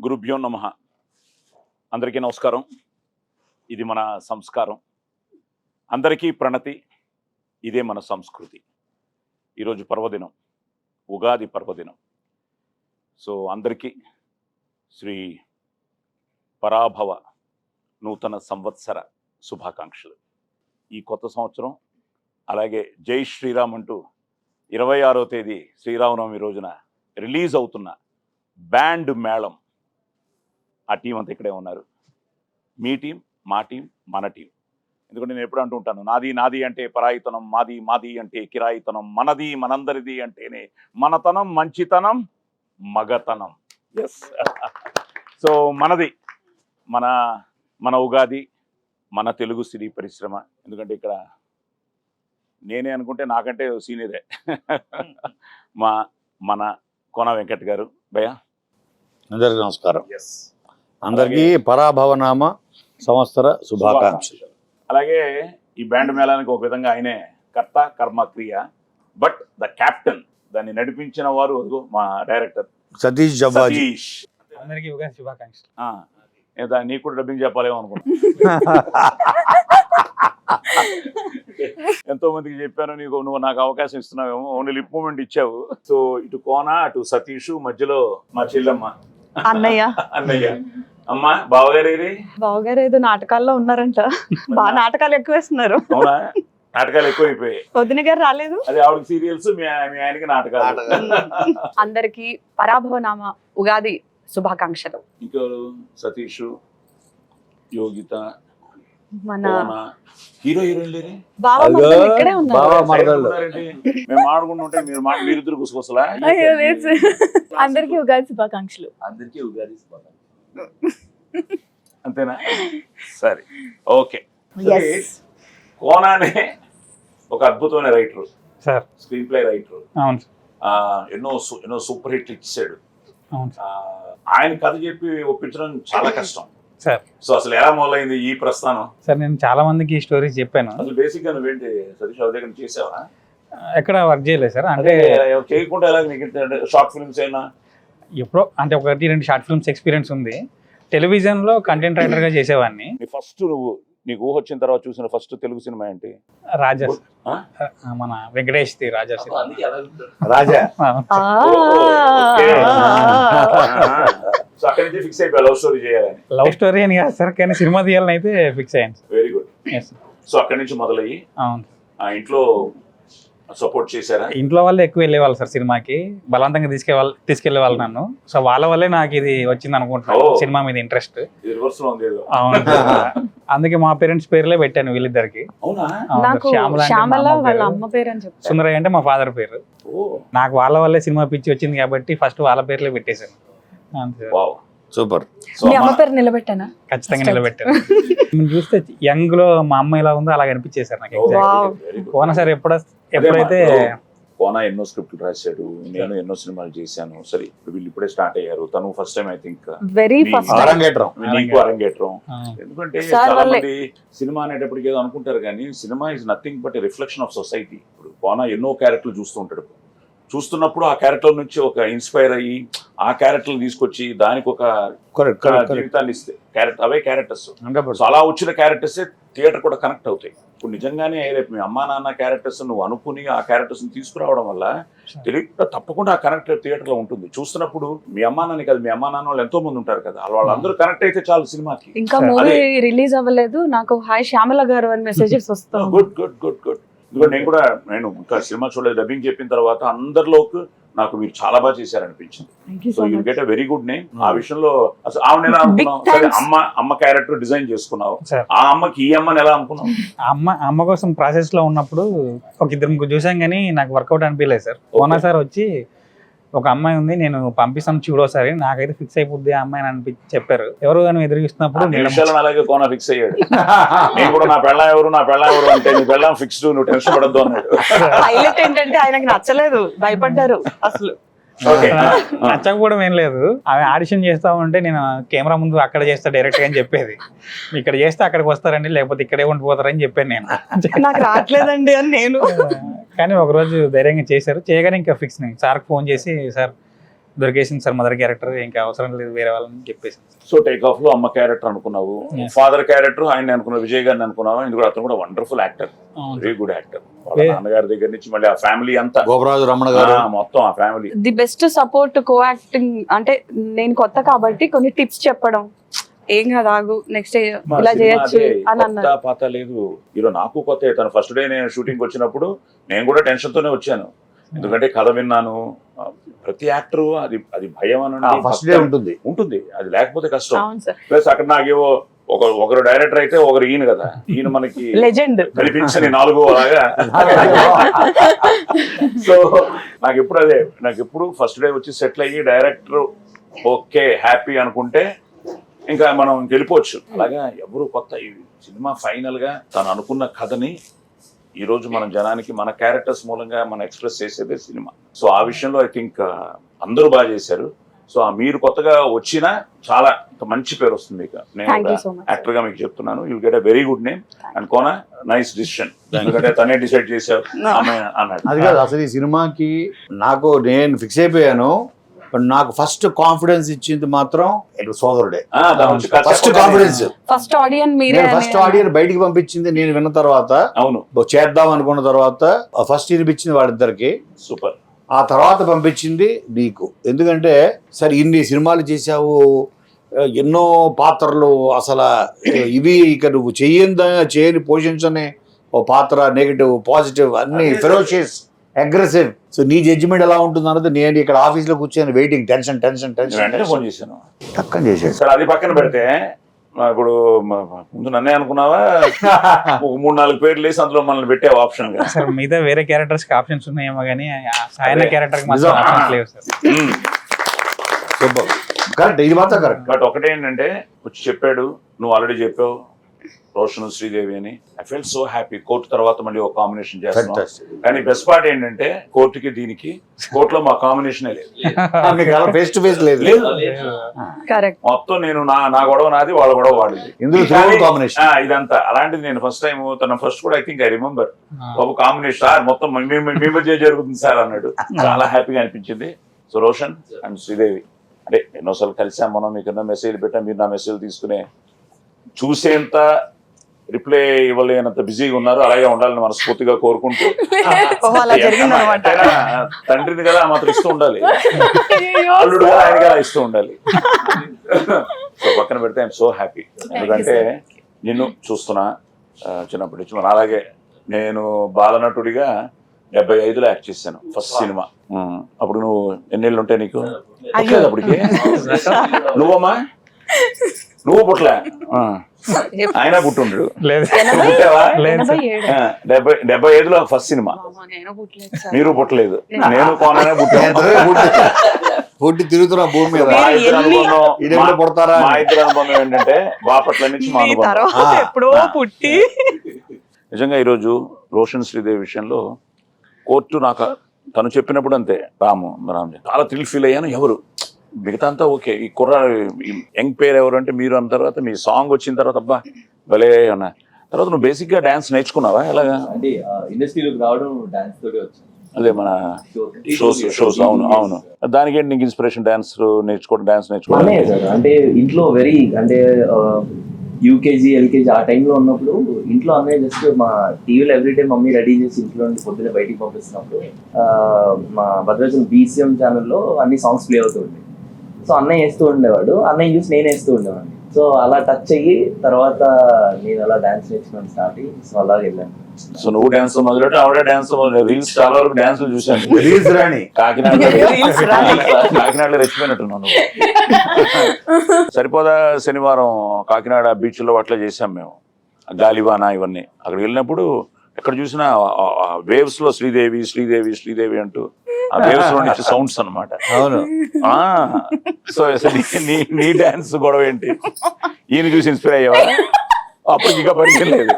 గురుభ్యో నమః. అందరికీ నమస్కారం. ఇది మన సంస్కారం. అందరికీ ప్రణతి. ఇదే మన సంస్కృతి. ఈరోజు పర్వదినం, ఉగాది పర్వదినం. సో అందరికీ శ్రీ పరాభవ నూతన సంవత్సర శుభాకాంక్షలు. ఈ కొత్త సంవత్సరం అలాగే జై శ్రీరామ్ అంటూ 26వ తేదీ శ్రీరామనవమి రోజున రిలీజ్ అవుతున్న బ్యాండ్ మేళం, ఆ టీం అంతా ఇక్కడే ఉన్నారు. మీ టీం, మా టీం, మన టీం. ఎందుకంటే నేను ఎప్పుడు అంటూ ఉంటాను, నాది నాది అంటే పరాయితనం, మాది మాది అంటే కిరాయితనం, మనది మనందరిది అంటేనే మనతనం, మంచితనం, మగతనం. ఎస్. సో మనది మన ఉగాది, మన తెలుగు సినీ పరిశ్రమ. ఎందుకంటే ఇక్కడ నేనే అనుకుంటే నాకంటే సీనియరే మన కోన వెంకట్ గారు. భయ్యా అందరికీ నమస్కారం. ఎస్. అందరికీ పరాభవనామ సంవత్సర శుభాకాంక్షలు. అలాగే ఈ బ్యాండ్ మేళానికి ఒక విధంగా ఆయనే కర్త కర్మ క్రియ, బట్ ద కెప్టెన్, దాన్ని నడిపించిన వారు మా డైరెక్టర్ సతీష్ జవ్వాజీ. సతీష్. అందరికీ ఉగాది శుభాకాంక్షలు. నీకు కూడా డబ్బింగ్ చెప్పాలేమో అనుకున్నా. ఎంతో మందికి చెప్పాను, నువ్వు నాకు అవకాశం ఇస్తున్నావేమో, ఓన్లీ లిప్ మూమెంట్ ఇచ్చావు. సో ఇటు కోన, అటు సతీష్, మధ్యలో మా చెల్లెమ్మ అన్నయ్య. అమ్మా బావగారు. బావగారు ఏదో నాటకాల్లో ఉన్నారంట. బాగా నాటకాలు ఎక్కువ వేస్తున్నారు. అవునా? నాటకాలు ఎక్కువైపోయాయి. పొద్దున గారు రాలేదు. అదే ఆవిడకి సీరియల్స్, మీ ఆయనకి నాటకాలు. అందరికి పరాభవనామ ఉగాది శుభాకాంక్షలు. ఇంకో సతీష్, యోగిత, మన హీరో హీరోయిన్ లేరే? బావ మొత్తం ఇక్కడే ఉన్నారు. మేము ఆడుకుంటుంటే మీరిద్దరు గుసగుసలా. అందరికి ఉగాది శుభాకాంక్షలు. అందరికీ ఉగాది శుభాకాంక్షలు. అంతేనా? సరే, ఓకే. కోనానే ఒక అద్భుతమైన writer sir, screen play writer. అవును. ఎన్నో సూపర్ హిట్ ఇచ్చాడు. అవును. ఆయన కథ చెప్పి ఒప్పించడం చాలా కష్టం సార్. సో అసలు ఎలా మొదలైంది ఈ ప్రస్థానం? సార్ నేను చాలా మందికి స్టోరీస్ చెప్పాను. అసలు బేసిక్ గా నువ్వేంటి సతీష్ అవర్ దగ్గర చేసావా? ఎక్కడ వర్క్ చేయలేదు సార్. అంటే చేయకుండా ఎలా నీకు షార్ట్ ఫిల్మ్స్ అయినా? ఎప్పుడో అంటే 1-2 షార్ట్ ఫిల్మ్స్ ఎక్స్పీరియన్స్ ఉంది. టెలివిజన్ లో కంటెంట్ రైటర్ గా చేసేవాడిని. ఫస్ట్ నీకు ఊహ వచ్చిన తర్వాత చూసిన ఫస్ట్ తెలుగు సినిమా ఏంటి? రాజా, మన Venkatesh the Raja. Raja so అక్కడి నుంచి ఫిక్స్ అయిపోయా లవ్ స్టోరీ చేయాలని. లవ్ స్టోరీ అని కాదు సార్, కానీ సినిమా తీయాలని అయితే ఫిక్స్ అయ్యాను. Very good. సో అక్కడి నుంచి మొదలయ్యి అవును. ఇంట్లో సపోర్ట్ చేశారా? ఇంట్లో వాళ్ళే ఎక్కువ వెళ్ళేవాళ్ళు సార్ సినిమాకి, బలవంతంగా తీసుకెళ్లేవాళ్ళు నన్ను. సో వాళ్ళ వల్లే నాకు ఇది వచ్చింది అనుకుంటున్నాను, సినిమా మీద ఇంట్రెస్ట్. అవును. అందుకే మా పేరెంట్స్ పేర్లే పెట్టాను వీళ్ళిద్దరికి. సుందరయ్య అంటే మా ఫాదర్ పేరు. నాకు వాళ్ళ వల్లే సినిమా పిచ్చి వచ్చింది కాబట్టి ఫస్ట్ వాళ్ళ పేర్లే పెట్టేశాను. సూపర్. మీ అమ్మ పేరు నిలబెట్టానా? ఖచ్చితంగా నిలబెట్టాను. చూస్తే యంగ్ లో మా అమ్మ ఎలా ఉందో అలాగ అనిపించేశారు నాకు. కోన సార్ ఎప్పుడైతే కోన ఎన్నో స్క్రిప్ట్లు రాశాడు, నేను ఎన్నో సినిమాలు చేశాను. సరే వీళ్ళు ఇప్పుడే స్టార్ట్ అయ్యారు. తను first time I think very first అరంగేట్రం. ఎందుకంటే చాలా మంది సినిమా అనేటప్పటికి ఏదో అనుకుంటారు, కానీ cinema is nothing but reflection of society. ఇప్పుడు కోన ఎన్నో క్యారెక్టర్లు చూస్తూ ఉంటాడు. చూస్తున్నప్పుడు ఆ క్యారెక్టర్ నుంచి ఒక ఇన్స్పైర్ అయ్యి ఆ క్యారెక్టర్ తీసుకొచ్చి దానికి ఒక జీవితాన్ని ఇస్తే అవే క్యారెక్టర్స్. అలా వచ్చిన క్యారెక్టర్స్ థియేటర్ కూడా కనెక్ట్ అవుతాయి. ఇప్పుడు నిజంగానే రేపు మీ అమ్మా నాన్న క్యారెక్టర్స్ నువ్వు అనుకుని ఆ క్యారెక్టర్స్ తీసుకురావడం వల్ల తెలియక తప్పకుండా ఆ కనెక్ట్ థియేటర్ లో ఉంటుంది. చూస్తున్నప్పుడు మీ అమ్మా నాన్న కదా, మీ అమ్మా నాన్న వాళ్ళు ఎంతో మంది ఉంటారు కదా, వాళ్ళందరూ కనెక్ట్ అయితే చాలు సినిమాకి. ఇంకా మూవీ రిలీజ్ అవ్వలేదు, నాకు హాయ్ శ్యామల గారు అని మెసేజెస్ వస్తాయి. Good good good good. ఎందుకంటే నేను ఇంకా సినిమా చూడలేదు, డబ్బింగ్ చెప్పిన తర్వాత అందరిలోకి నాకు మీరు చాలా బాగా చేశారనిపించింది. So you get a very good name. ఆ విషయంలో అసలు ఆమెను ఎలా అనుకున్నావు? సరే అమ్మ క్యారెక్టర్ డిజైన్ చేసుకున్నావు, ఆ అమ్మకి ఈ అమ్మని ఎలా అనుకున్నావు? అమ్మ కోసం ప్రాసెస్ లో ఉన్నప్పుడు ఒక 2-3 చూసాం, కానీ నాకు వర్కౌట్ అనిపించలేదు సార్. కోనా సార్ వచ్చి ఒక అమ్మాయి ఉంది, నేను పంపిస్తాను చూడోసారి, నాకైతే ఫిక్స్ అయిపోద్ది ఆ అమ్మాయి అని చెప్పారు. ఎవరు కానీ ఎదురు చూస్తున్నప్పుడు అలాగే కోన ఫిక్స్ అయ్యాడు. నేను కూడా నా పెళ్ళం ఎవరు అంటే నీ పెళ్ళం ఫిక్స్డ్, నువ్వు టెన్షన్ పడద్దు అన్నాడు. హైలైట్ ఏంటంటే ఆయనకి నచ్చలేదు, భయపడ్డారు. అసలు నచ్చకపోవడం ఏం లేదు, ఆమె ఆడిషన్ చేస్తా ఉంటే నేను కెమెరా ముందు అక్కడ చేస్తా డైరెక్ట్ గా అని చెప్పేది. ఇక్కడ చేస్తే అక్కడికి వస్తారండి, లేకపోతే ఇక్కడే ఉండిపోతారని చెప్పాను నేను. నాకు రావట్లేదండి అని నేను. కానీ ఒకరోజు ధైర్యంగా చేశారు. చేయగానే ఇంకా ఫిక్స్. నేను సార్కి ఫోన్ చేసి, సార్ దొరికేసింది సార్ మదర్ క్యారెక్టర్, ఇంకా అవసరం లేదు వేరే వాళ్ళని చెప్పేసి. సో టేక్ ఆఫ్ లో అమ్మ క్యారెక్టర్ అనుకున్నావు, Yes. ఫాదర్ క్యారెక్టర్ ఆయన అనుకున్నావు, విజయ్ గారిని అనుకున్నావు. ఇది కూడా అతను కూడా wonderful actor, very good actor. వాళ్ళ Yeah. నాన్నగారి దగ్గర నుంచి మళ్ళీ ఆ ఫ్యామిలీ అంతా గోపరాజు రమణ గారు మొత్తం ఆ family. The best support co acting అంటే నేను కొత్త కాబట్టి కొన్ని టిప్స్ చెప్పడం, ఏం కాదు ఆగు నెక్స్ట్ ఇలా చేయొచ్చు అని అన్నారు. పాత లేదు హీరో, నాకు కొత్త. తను ఫస్ట్ డే నేను షూటింగ్ వచ్చినప్పుడు నేను కూడా టెన్షన్ తోనే వచ్చాను, ఎందుకంటే కథ విన్నాను. ప్రతి యాక్టర్ అది అది భయం అని ఫస్ట్ డే ఉంటుంది ఉంటుంది, అది లేకపోతే కష్టం. అవును సార్, ప్లస్ అక్కడ నాకేవో ఒకరు డైరెక్టర్ అయితే ఒకరు ఈయన కదా, ఈయన మనకి లెజెండ్ కనిపించని నాలుగో అలాగా. సో నాకు ఎప్పుడు అదే, నాకు ఎప్పుడు ఫస్ట్ డే వచ్చి సెటిల్ అయ్యి డైరెక్టర్ ఓకే హ్యాపీ అనుకుంటే ఇంకా మనం వెళ్ళిపోవచ్చు. అలాగా ఎవరు కొత్త ఈ సినిమా ఫైనల్ గా తను అనుకున్న కథని ఈ రోజు మనం జనానికి మన క్యారెక్టర్స్ మూలంగా మనం ఎక్స్ప్రెస్ చేసేదే సినిమా. సో ఆ విషయంలో ఐ థింక్ అందరూ బాగా చేశారు. సో మీరు కొత్తగా వచ్చినా చాలా మంచి పేరు వస్తుంది మీకు. నేను Thank you so much, actor గా మీకు చెప్తున్నాను, you get a very good name and Kona nice decision. ఎందుకంటే తనే డిసైడ్ చేశారు అన్నాడు. అది కాదు అసలు ఈ సినిమాకి నేను ఫిక్స్ అయిపోయాను. నాకు ఫస్ట్ కాన్ఫిడెన్స్ ఇచ్చింది మాత్రం సోదరుడే. ఫస్ట్ కాన్ఫిడెన్స్, ఫస్ట్ ఆడియన్ మీరే. ఫస్ట్ ఆడియన్ బయటికి పంపించింది నేను విన్న తర్వాత, అవును చేద్దాం అనుకున్న తర్వాత ఫస్ట్ వినిపించింది వాళ్ళిద్దరికి, సూపర్. ఆ తర్వాత పంపించింది నీకు. ఎందుకంటే సరే ఇన్ని సినిమాలు చేశావు, ఎన్నో పాత్రలు, అసలు ఇవి ఇక నువ్వు చేయని పోషించని ఓ పాత్ర, నెగిటివ్ పాజిటివ్ అన్ని ఫెరోషియస్ అగ్రెసివ్. సో నీ జడ్జిమెంట్ ఎలా ఉంటుంది అన్నది నేను ఇక్కడ ఆఫీస్ లో కూర్చొని వెయిటింగ్, టెన్షన్ టెన్షన్ టెన్షన్ వెంటనే ఫోన్ చేశాను, టక్కన చేశాడు. సరే అది పక్కన పెడితే ఇప్పుడు ముందు నన్నే అనుకున్నావా, ఒక 3-4 పేర్లు వేసి అందులో మనల్ని పెట్టావు ఆప్షన్ గా. సార్ మిగతా వేరే క్యారెక్టర్స్ కి ఆప్షన్స్ ఉన్నాయేమో కానీ సాయన అదే. క్యారెక్టర్ కి మాత్రం ఆప్షన్స్ లేవు సార్. సూపర్, కరెక్ట్, ఇది మాత్రం కరెక్ట్. బట్ ఒకటేంటంటే వచ్చి చెప్పాడు, నువ్వు ఆల్రెడీ చెప్పావు రోషన్ శ్రీదేవి అని. I felt so happy. Court తర్వాత మళ్ళీ ఒక కాంబినేషన్ చేస్తున్నాం. కానీ బెస్ట్ పార్ట్ ఏంటంటే కోర్టుకి దీనికి, కోర్టులో మా కాంబినేషన్ లేదు, ఫేస్ టు ఫేస్ లేదు. కరెక్ట్. మొత్తం నేను నా గొడవ నాది, వాళ్ళ గొడవ వాడిది. ఇందులో కాంబినేషన్ ఇదంతా అలాంటిది. నేను ఫస్ట్ టైం తన ఫస్ట్ కూడా I think I remember Babu combination sir మొత్తం మీ మధ్య జరుగుతుంది సార్ అన్నాడు. చాలా హ్యాపీగా అనిపించింది. సో రోషన్ అండ్ శ్రీదేవి అంటే ఎన్నోసార్లు కలిసాం మనం, మీకు ఎన్నో మెసేజ్ పెట్టాం, మీరు నా మెసేజ్ తీసుకునే చూసేంత రిప్లై ఇవ్వలేనంత బిజీగా ఉన్నారు. అలాగే ఉండాలని మనస్ఫూర్తిగా కోరుకుంటూ, తండ్రిని కదా మాత్రం ఇస్తూ ఉండాలి, అల్లుడు కదా ఆయన కదా ఇస్తూ ఉండాలి. సో పక్కన పెడితే ఐఎమ్ సో హ్యాపీ. ఎందుకంటే నిన్ను చూస్తున్నా చిన్నప్పటి నుంచి. మన అలాగే నేను బాలనటుడిగా 75లో యాక్ట్ చేశాను ఫస్ట్ సినిమా. అప్పుడు నువ్వు ఎన్నేళ్ళు ఉంటాయి నీకు? అప్పటికి నువ్వమ్మా నువ్వు పుట్టలే, ఆయన పుట్టుండ్రు. పుట్టావా? 75లో ఫస్ట్ సినిమా. మీరు పుట్టలేదు, నేను కోననే పుట్టాను. పుట్టి తిరుగుతున్నా భూమి మీద. మా ఇద్దరు అనుబంధం ఏంటంటే బాపట్ల నుంచి మా అనుబంధం. ఎప్పుడో పుట్టి. నిజంగా ఈరోజు రోషన్ శ్రీదేవి విషయంలో కోర్టు నాకు తను చెప్పినప్పుడు అంతే, రాము చాలా థ్రిల్ ఫీల్ అయ్యాను. ఎవరు మిగతా అంతా ఓకే, ఈ యంగ్ పేరు ఎవరు అంటే మీరు అన్న తర్వాత మీ సాంగ్ వచ్చిన తర్వాత అబ్బా భలే అన్నా. తర్వాత నువ్వు బేసిక్ గా డాన్స్ నేర్చుకున్నావా ఎలాగా? అంటే ఇండస్ట్రీలోకి రావడం డాన్స్ తోటి వచ్చింది. అదే మన షోస్. అవును అవును. దానికి ఏంటి నీకు ఇన్స్పిరేషన్? డాన్స్ నేర్చుకోవడం అంటే ఇంట్లో వెరీ అంటే యూకేజీ ఎల్కేజీ ఆ టైంలో ఉన్నప్పుడు ఇంట్లో అన్నయ్య జస్ట్ మా టీవీలో ఎవ్రీడే మమ్మీ రెడీ చేసి ఇంట్లో నుండి పొద్దున్నే బయటికి పంపిస్తున్నప్పుడు మా భద్రాచలం BCM ఛానల్లో అన్ని సాంగ్స్ ప్లే అవుతుండే. సో అన్నయ్య వేస్తూ ఉండేవాడు, అన్నయ్య చూసి నేను వేస్తూ ఉండేవాడిని. సో అలా టచ్ అయ్యి తర్వాత నేను అలా డాన్స్ నేర్చుకోవడం స్టార్ట్ అయ్యి సో అలాగే వెళ్ళాను. సో నువ్వు డాన్స్ మొదలెట్టు, ఆవిడ డాన్స్ రీల్స్ చాలా వరకు డాన్స్ చూసాను. రీల్స్ రాని కాకినాడలో రెచ్చిపోయినట్టున్నావు నువ్వు. సరిపోదా శనివారం కాకినాడ బీచ్ లో అట్లా చేసాం మేము, గాలివాన ఇవన్నీ. అక్కడికి వెళ్ళినప్పుడు ఎక్కడ చూసినా వేవ్స్ లో శ్రీదేవి శ్రీదేవి శ్రీదేవి అంటూ ఆ వేవ్స్ లో నుంచి సౌండ్స్ అనమాట. అవును. సో నీ డాన్స్ గొడవ ఏంటి? ఈయన చూసి ఇన్స్పైర్ అయ్యావా? అప్పుడు ఇంకా పరిచయం లేదు.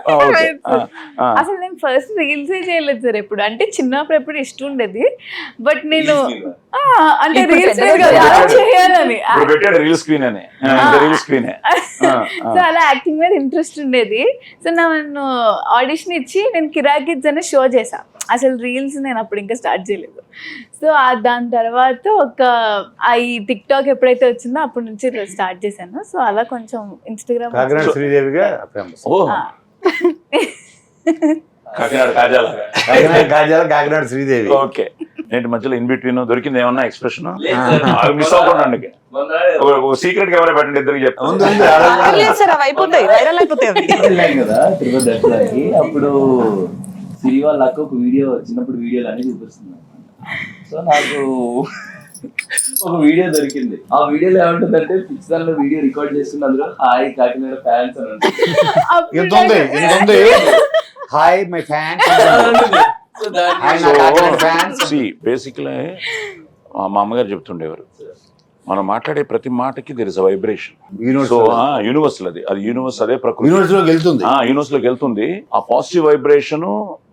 అసలు నేను ఫస్ట్ రీల్స్ చేయలేదు సార్ ఎప్పుడు. అంటే చిన్నప్పుడు ఎప్పుడు ఇష్టం ఉండేది, బట్ నేను అంటే రీల్స్ చేయాలని రీల్ స్క్రీన్ అని రీల్ స్క్రీన్. సో అలా యాక్టింగ్ మీద ఇంట్రెస్ట్ ఉండేది. సో నన్ను ఆడిషన్ ఇచ్చి నేను కిరాకిడ్స్ అనే షో చేశాను. అసలు రీల్స్ నేను అప్పుడు ఇంకా స్టార్ట్ చేయలేదు. సో దాని తర్వాత ఈ టిక్ టాక్ ఎప్పుడైతే వచ్చిందో అప్పటి నుంచి స్టార్ట్ చేశాను. సో అలా కొంచెం ఇన్స్టాగ్రామ్ కాకినాడ శ్రీదేవిగా ఫేమస్. ఓ కాకినాడ కాజాల. కాకినాడ శ్రీదేవి. ఓకే, ఏంటి మధ్యలో ఇన్ బిట్వీన్ దొరికింది ఏమన్నా ఎక్స్ప్రెషన్ మిస్ అవ్వకుండా సీక్రెట్ గా ఎవరైనా పెట్టండి, ఇద్దరికి చెప్తాను. సార్ అవి అయిపోతాయి, వైరల్ అయిపోతాయి అవి. వెళ్ళాం కదా తిరుపతి దర్శనానికి, అప్పుడు సిరి వాళ్ళ అక్క ఒక వీడియో, చిన్నప్పుడు వీడియోలు అన్ని చూపిస్తుంది. సో నాకు ఒక వీడియో దొరికింది. ఆ వీడియోలో ఏమంటుందంటే పిచ్చిదానిలో వీడియో రికార్డ్ చేస్తుంది, అందులో హాయ్ కాకినాడ ఫ్యాన్స్ అని ఉంటుంది. Hi my fans. బేసిక్లీ మా అమ్మగారు చెప్తుండేవారు, మనం మాట్లాడే ప్రతి మాటకి there is a vibration. So universal అది యూనివర్స్, అదే ప్రకృతి యూనివర్స్ లోకి వెళ్తుంది. ఆ పాజిటివ్ వైబ్రేషన్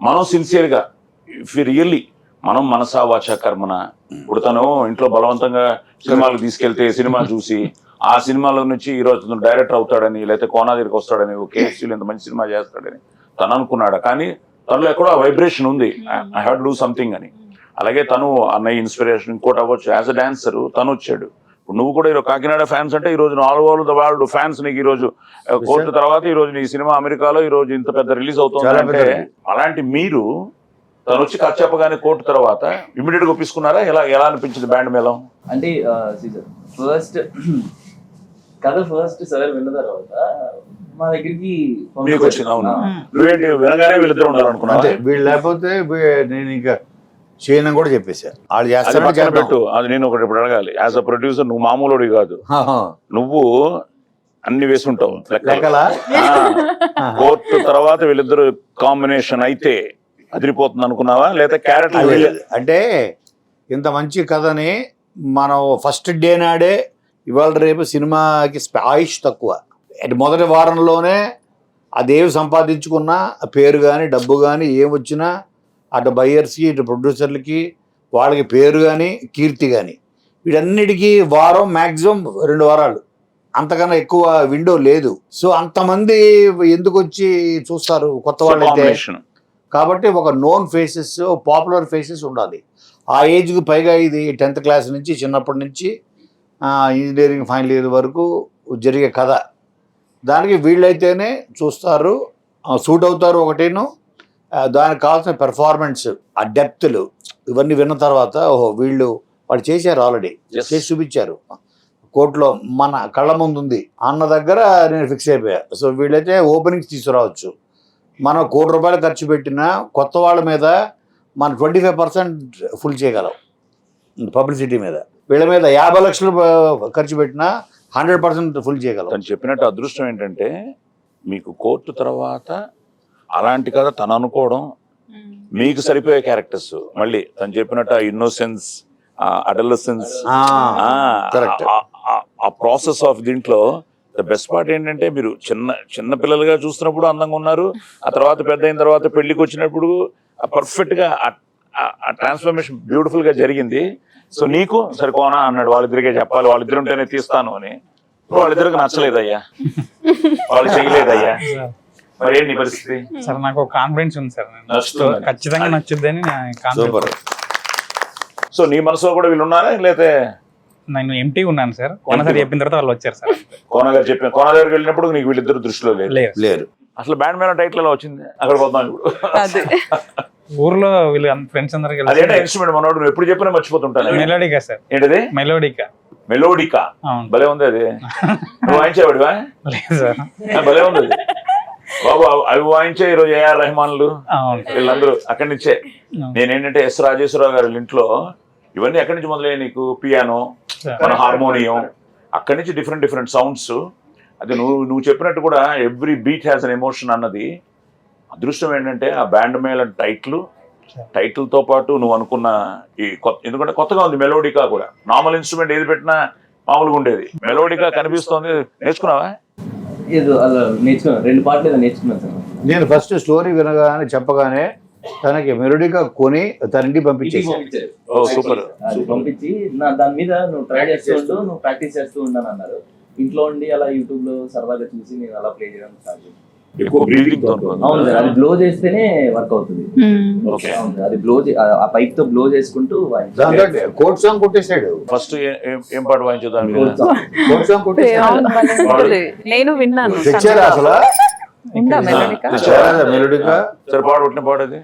మనం సిన్సియర్ గా ఇఫ్ రియల్లీ మనం మనసా వాచా కర్మన, ఇప్పుడు తను ఇంట్లో బలవంతంగా సినిమాలకు తీసుకెళ్తే సినిమా చూసి ఆ సినిమాలో నుంచి ఈ రోజు డైరెక్టర్ అవుతాడని, లేకపోతే కోనాదిరికి వస్తాడని, కేఎఫ్సీలో ఇంత మంచి సినిమా చేస్తాడని తను అనుకున్నాడు. కానీ తనలో ఎక్కడో ఆ వైబ్రేషన్ ఉంది, I have to do something అని. అలాగే తను అన్నయ్య ఇన్స్పిరేషన్ ఇంకోటి అవ్వచ్చు. యాజ్ అ డాన్సర్ తను వచ్చాడు. ఇప్పుడు నువ్వు కూడా ఈరోజు కాకినాడ ఫ్యాన్స్ అంటే ఈ రోజు all over the world fans నీకు. ఈ రోజు కోర్టు తర్వాత ఈ రోజు నీ సినిమా అమెరికాలో ఈ రోజు ఇంత పెద్ద రిలీజ్ అవుతుంది అంటే, అలాంటి మీరు తను వచ్చి కథ చెప్పగానే కోర్టు తర్వాత ఇమీడియట్ గా ఒప్పించుకున్నారా? ఎలా అనిపించింది బ్యాండ్ మేళం? అంటే ఫస్ట్ కథ సార్ విన్న తర్వాత మా దగ్గరికి వచ్చింది. అవును, నువ్వేంటి వినగానే వీళ్ళిద్దరు ఉండాలనుకున్నా? వీళ్ళు లేకపోతే నేను ఇంకా చేయను కూడా చెప్పేశారు. వాళ్ళు చేస్తారు పెట్టు. అది నేను ఒకటి ఇప్పుడు అడగాలి. యాజ్ అ ప్రొడ్యూసర్ నువ్వు మామూలుడి కాదు, నువ్వు అన్ని వేసుంటావు లెక్కలా. కోర్టు తర్వాత వీళ్ళిద్దరు కాంబినేషన్ అయితే అదిరిపోతుంది అనుకున్నావా, లేదా క్యారెక్టర్? అంటే ఇంత మంచి కథని మనం ఫస్ట్ డే నాడే ఇవాళ రేపు సినిమాకి ఆయుష్ తక్కువ. మొదటి వారంలోనే అదేవి సంపాదించుకున్నా పేరు కానీ డబ్బు కానీ ఏం వచ్చినా అటు బయ్యర్స్కి ఇటు ప్రొడ్యూసర్లకి వాళ్ళకి పేరు కానీ కీర్తి కానీ వీటన్నిటికీ వారం మ్యాక్సిమం 2 వారాలు, అంతకన్నా ఎక్కువ విండో లేదు. సో అంతమంది ఎందుకు వచ్చి చూస్తారు కొత్త వాళ్ళైతే? కాబట్టి ఒక నోన్ ఫేసెస్, పాపులర్ ఫేసెస్ ఉండాలి. ఆ ఏజ్కి పైగా ఇది 10th క్లాస్ నుంచి చిన్నప్పటి నుంచి ఇంజనీరింగ్ ఫైనల్ ఇయర్ వరకు జరిగే కథ. దానికి వీళ్ళైతేనే చూస్తారు, సూట్ అవుతారు. ఒకటేను దానికి కావాల్సిన పెర్ఫార్మెన్స్, ఆ డెప్త్లు ఇవన్నీ విన్న తర్వాత ఓహో వాళ్ళు చేశారు, ఆల్రెడీ చేసి చూపించారు, కోర్టులో మన కళ్ళ ముందు ఉంది అన్న దగ్గర నేను ఫిక్స్ అయిపోయా. సో వీళ్ళైతే ఓపెనింగ్స్ తీసుకురావచ్చు. మనం ₹1 ఖర్చు పెట్టినా కొత్త వాళ్ళ మీద మనం 25% ఫుల్ చేయగలం పబ్లిసిటీ మీద. వీళ్ళ మీద 50 లక్షలు ఖర్చు పెట్టినా 100% ఫుల్ చేయగలం. తను చెప్పినట్టు అదృష్టం ఏంటంటే మీకు కోర్టు తర్వాత అలాంటి కథ తను అనుకోవడం, మీకు సరిపోయే క్యారెక్టర్స్. మళ్ళీ తను చెప్పినట్టు ఇన్నోసెన్స్, అడలసెన్స్, ఆ ప్రాసెస్ ఆఫ్ దీంట్లో ద బెస్ట్ పార్ట్ ఏంటంటే మీరు చిన్న పిల్లలుగా చూస్తున్నప్పుడు అందంగా ఉన్నారు, ఆ తర్వాత పెద్ద అయిన తర్వాత పెళ్లికి వచ్చినప్పుడు పర్ఫెక్ట్ గా ఆ ట్రాన్స్ఫర్మేషన్ బ్యూటిఫుల్ గా జరిగింది. సో నీకు సరికోనా అన్నాడు, వాళ్ళిద్దరికే చెప్పాలి, వాళ్ళిద్దరు ఉంటేనే తీస్తాను అని. వాళ్ళిద్దరికి నచ్చలేదయ్యా, వాళ్ళు చేయలేదయ్యా, మరి ఏంటి పరిస్థితి? సార్ నాకు కాన్ఫిడెన్స్ ఉంది సార్, ఖచ్చితంగా నచ్చుద్దని. సో నీ మనసులో కూడా వీళ్ళు ఉన్నారా, లేకపోతే? నేను ఎంటీ ఉన్నాను సార్. కోనగారు చెప్పిన తర్వాత వాళ్ళు వచ్చారు సార్. కోనగారికి వెళ్ళినప్పుడు నీకు వీళ్ళిద్దరు దృష్టిలో లేరు. అసలు బ్యాండ్ మీద టైటిల్ ఎలా వచ్చింది? అక్కడ పోతాం ఇప్పుడు. ఊర్లో వీళ్ళు ఫ్రెండ్స్ అందరికి ఇన్స్ట్రుమెంట్ మనోడు నువ్వు ఎప్పుడు చెప్పినా మర్చిపోతుంటాను. మెలోడికా సార్. ఏంటది? మెలోడికా. భలే ఉంది అది. నువ్వు వాయించేవాడివా? లేదు సార్. భలే ఉంది అది బాబు. అవి వాయించే ఈరోజు ఏఆర్ రెహమాన్లు వీళ్ళందరూ అక్కడి నుంచే. నేనేంటంటే ఎస్ రాజేశ్వరరావు గారి ఇంట్లో ఇవన్నీ ఎక్కడి నుంచి మొదలయ్యాయి నీకు? పియానో, మన హార్మోనియం, అక్కడి నుంచి డిఫరెంట్ సౌండ్స్. అది నువ్వు చెప్పినట్టు కూడా every beat has an emotion అన్నది. అదృష్టం ఏంటంటే ఆ బ్యాండ్ మేళ టైటిల్తో పాటు నువ్వు అనుకున్న ఈ ఎందుకంటే కొత్తగా ఉంది మెలోడికా కూడా. నార్మల్ ఇన్స్ట్రుమెంట్ ఏది పెట్టినా మామూలుగా ఉండేది, మెలోడికా కనిపిస్తోంది. నేర్చుకున్నావా? ఏదో అలా నేర్చుకున్నాను, 2 పాటలు ఏదో నేర్చుకున్నాను సార్. నేను ఫస్ట్ స్టోరీ వినగానే చెప్పగానే తనకి మెలోడికా కొని తన ఇంటికి పంపించేసి పంపించి దాని మీద నువ్వు ట్రై చేస్తూ ఉండు, నువ్వు ప్రాక్టీస్ చేస్తూ ఉండని అన్నారు. ఇంట్లో ఉండి అలా యూట్యూబ్ లో సరదాగా చూసి నేను అలా ప్లే చేయడం స్టార్ట్ చేశాను. ఎక్కువ బ్రీదింగ్ అవును సార్, అది బ్లో చేస్తేనే వర్క్ అవుతుంది. ఓకే. అవును సార్, అది బ్లో ఆ పైప్ తో బ్లో చేసుకుంటూ దాంట్లో కోట్ సాంగ్ కొట్టేశాడు. ఫస్ట్ ఏం పాట వాయించు దాని మీద? కోట్ సాంగ్ కొట్టేశాడు. నేను విన్నాను. తెచ్చారా అసలు? ఉందా మెలోడికా? మెలోడికా? సరే పాడు, పుట్టిన పాడది.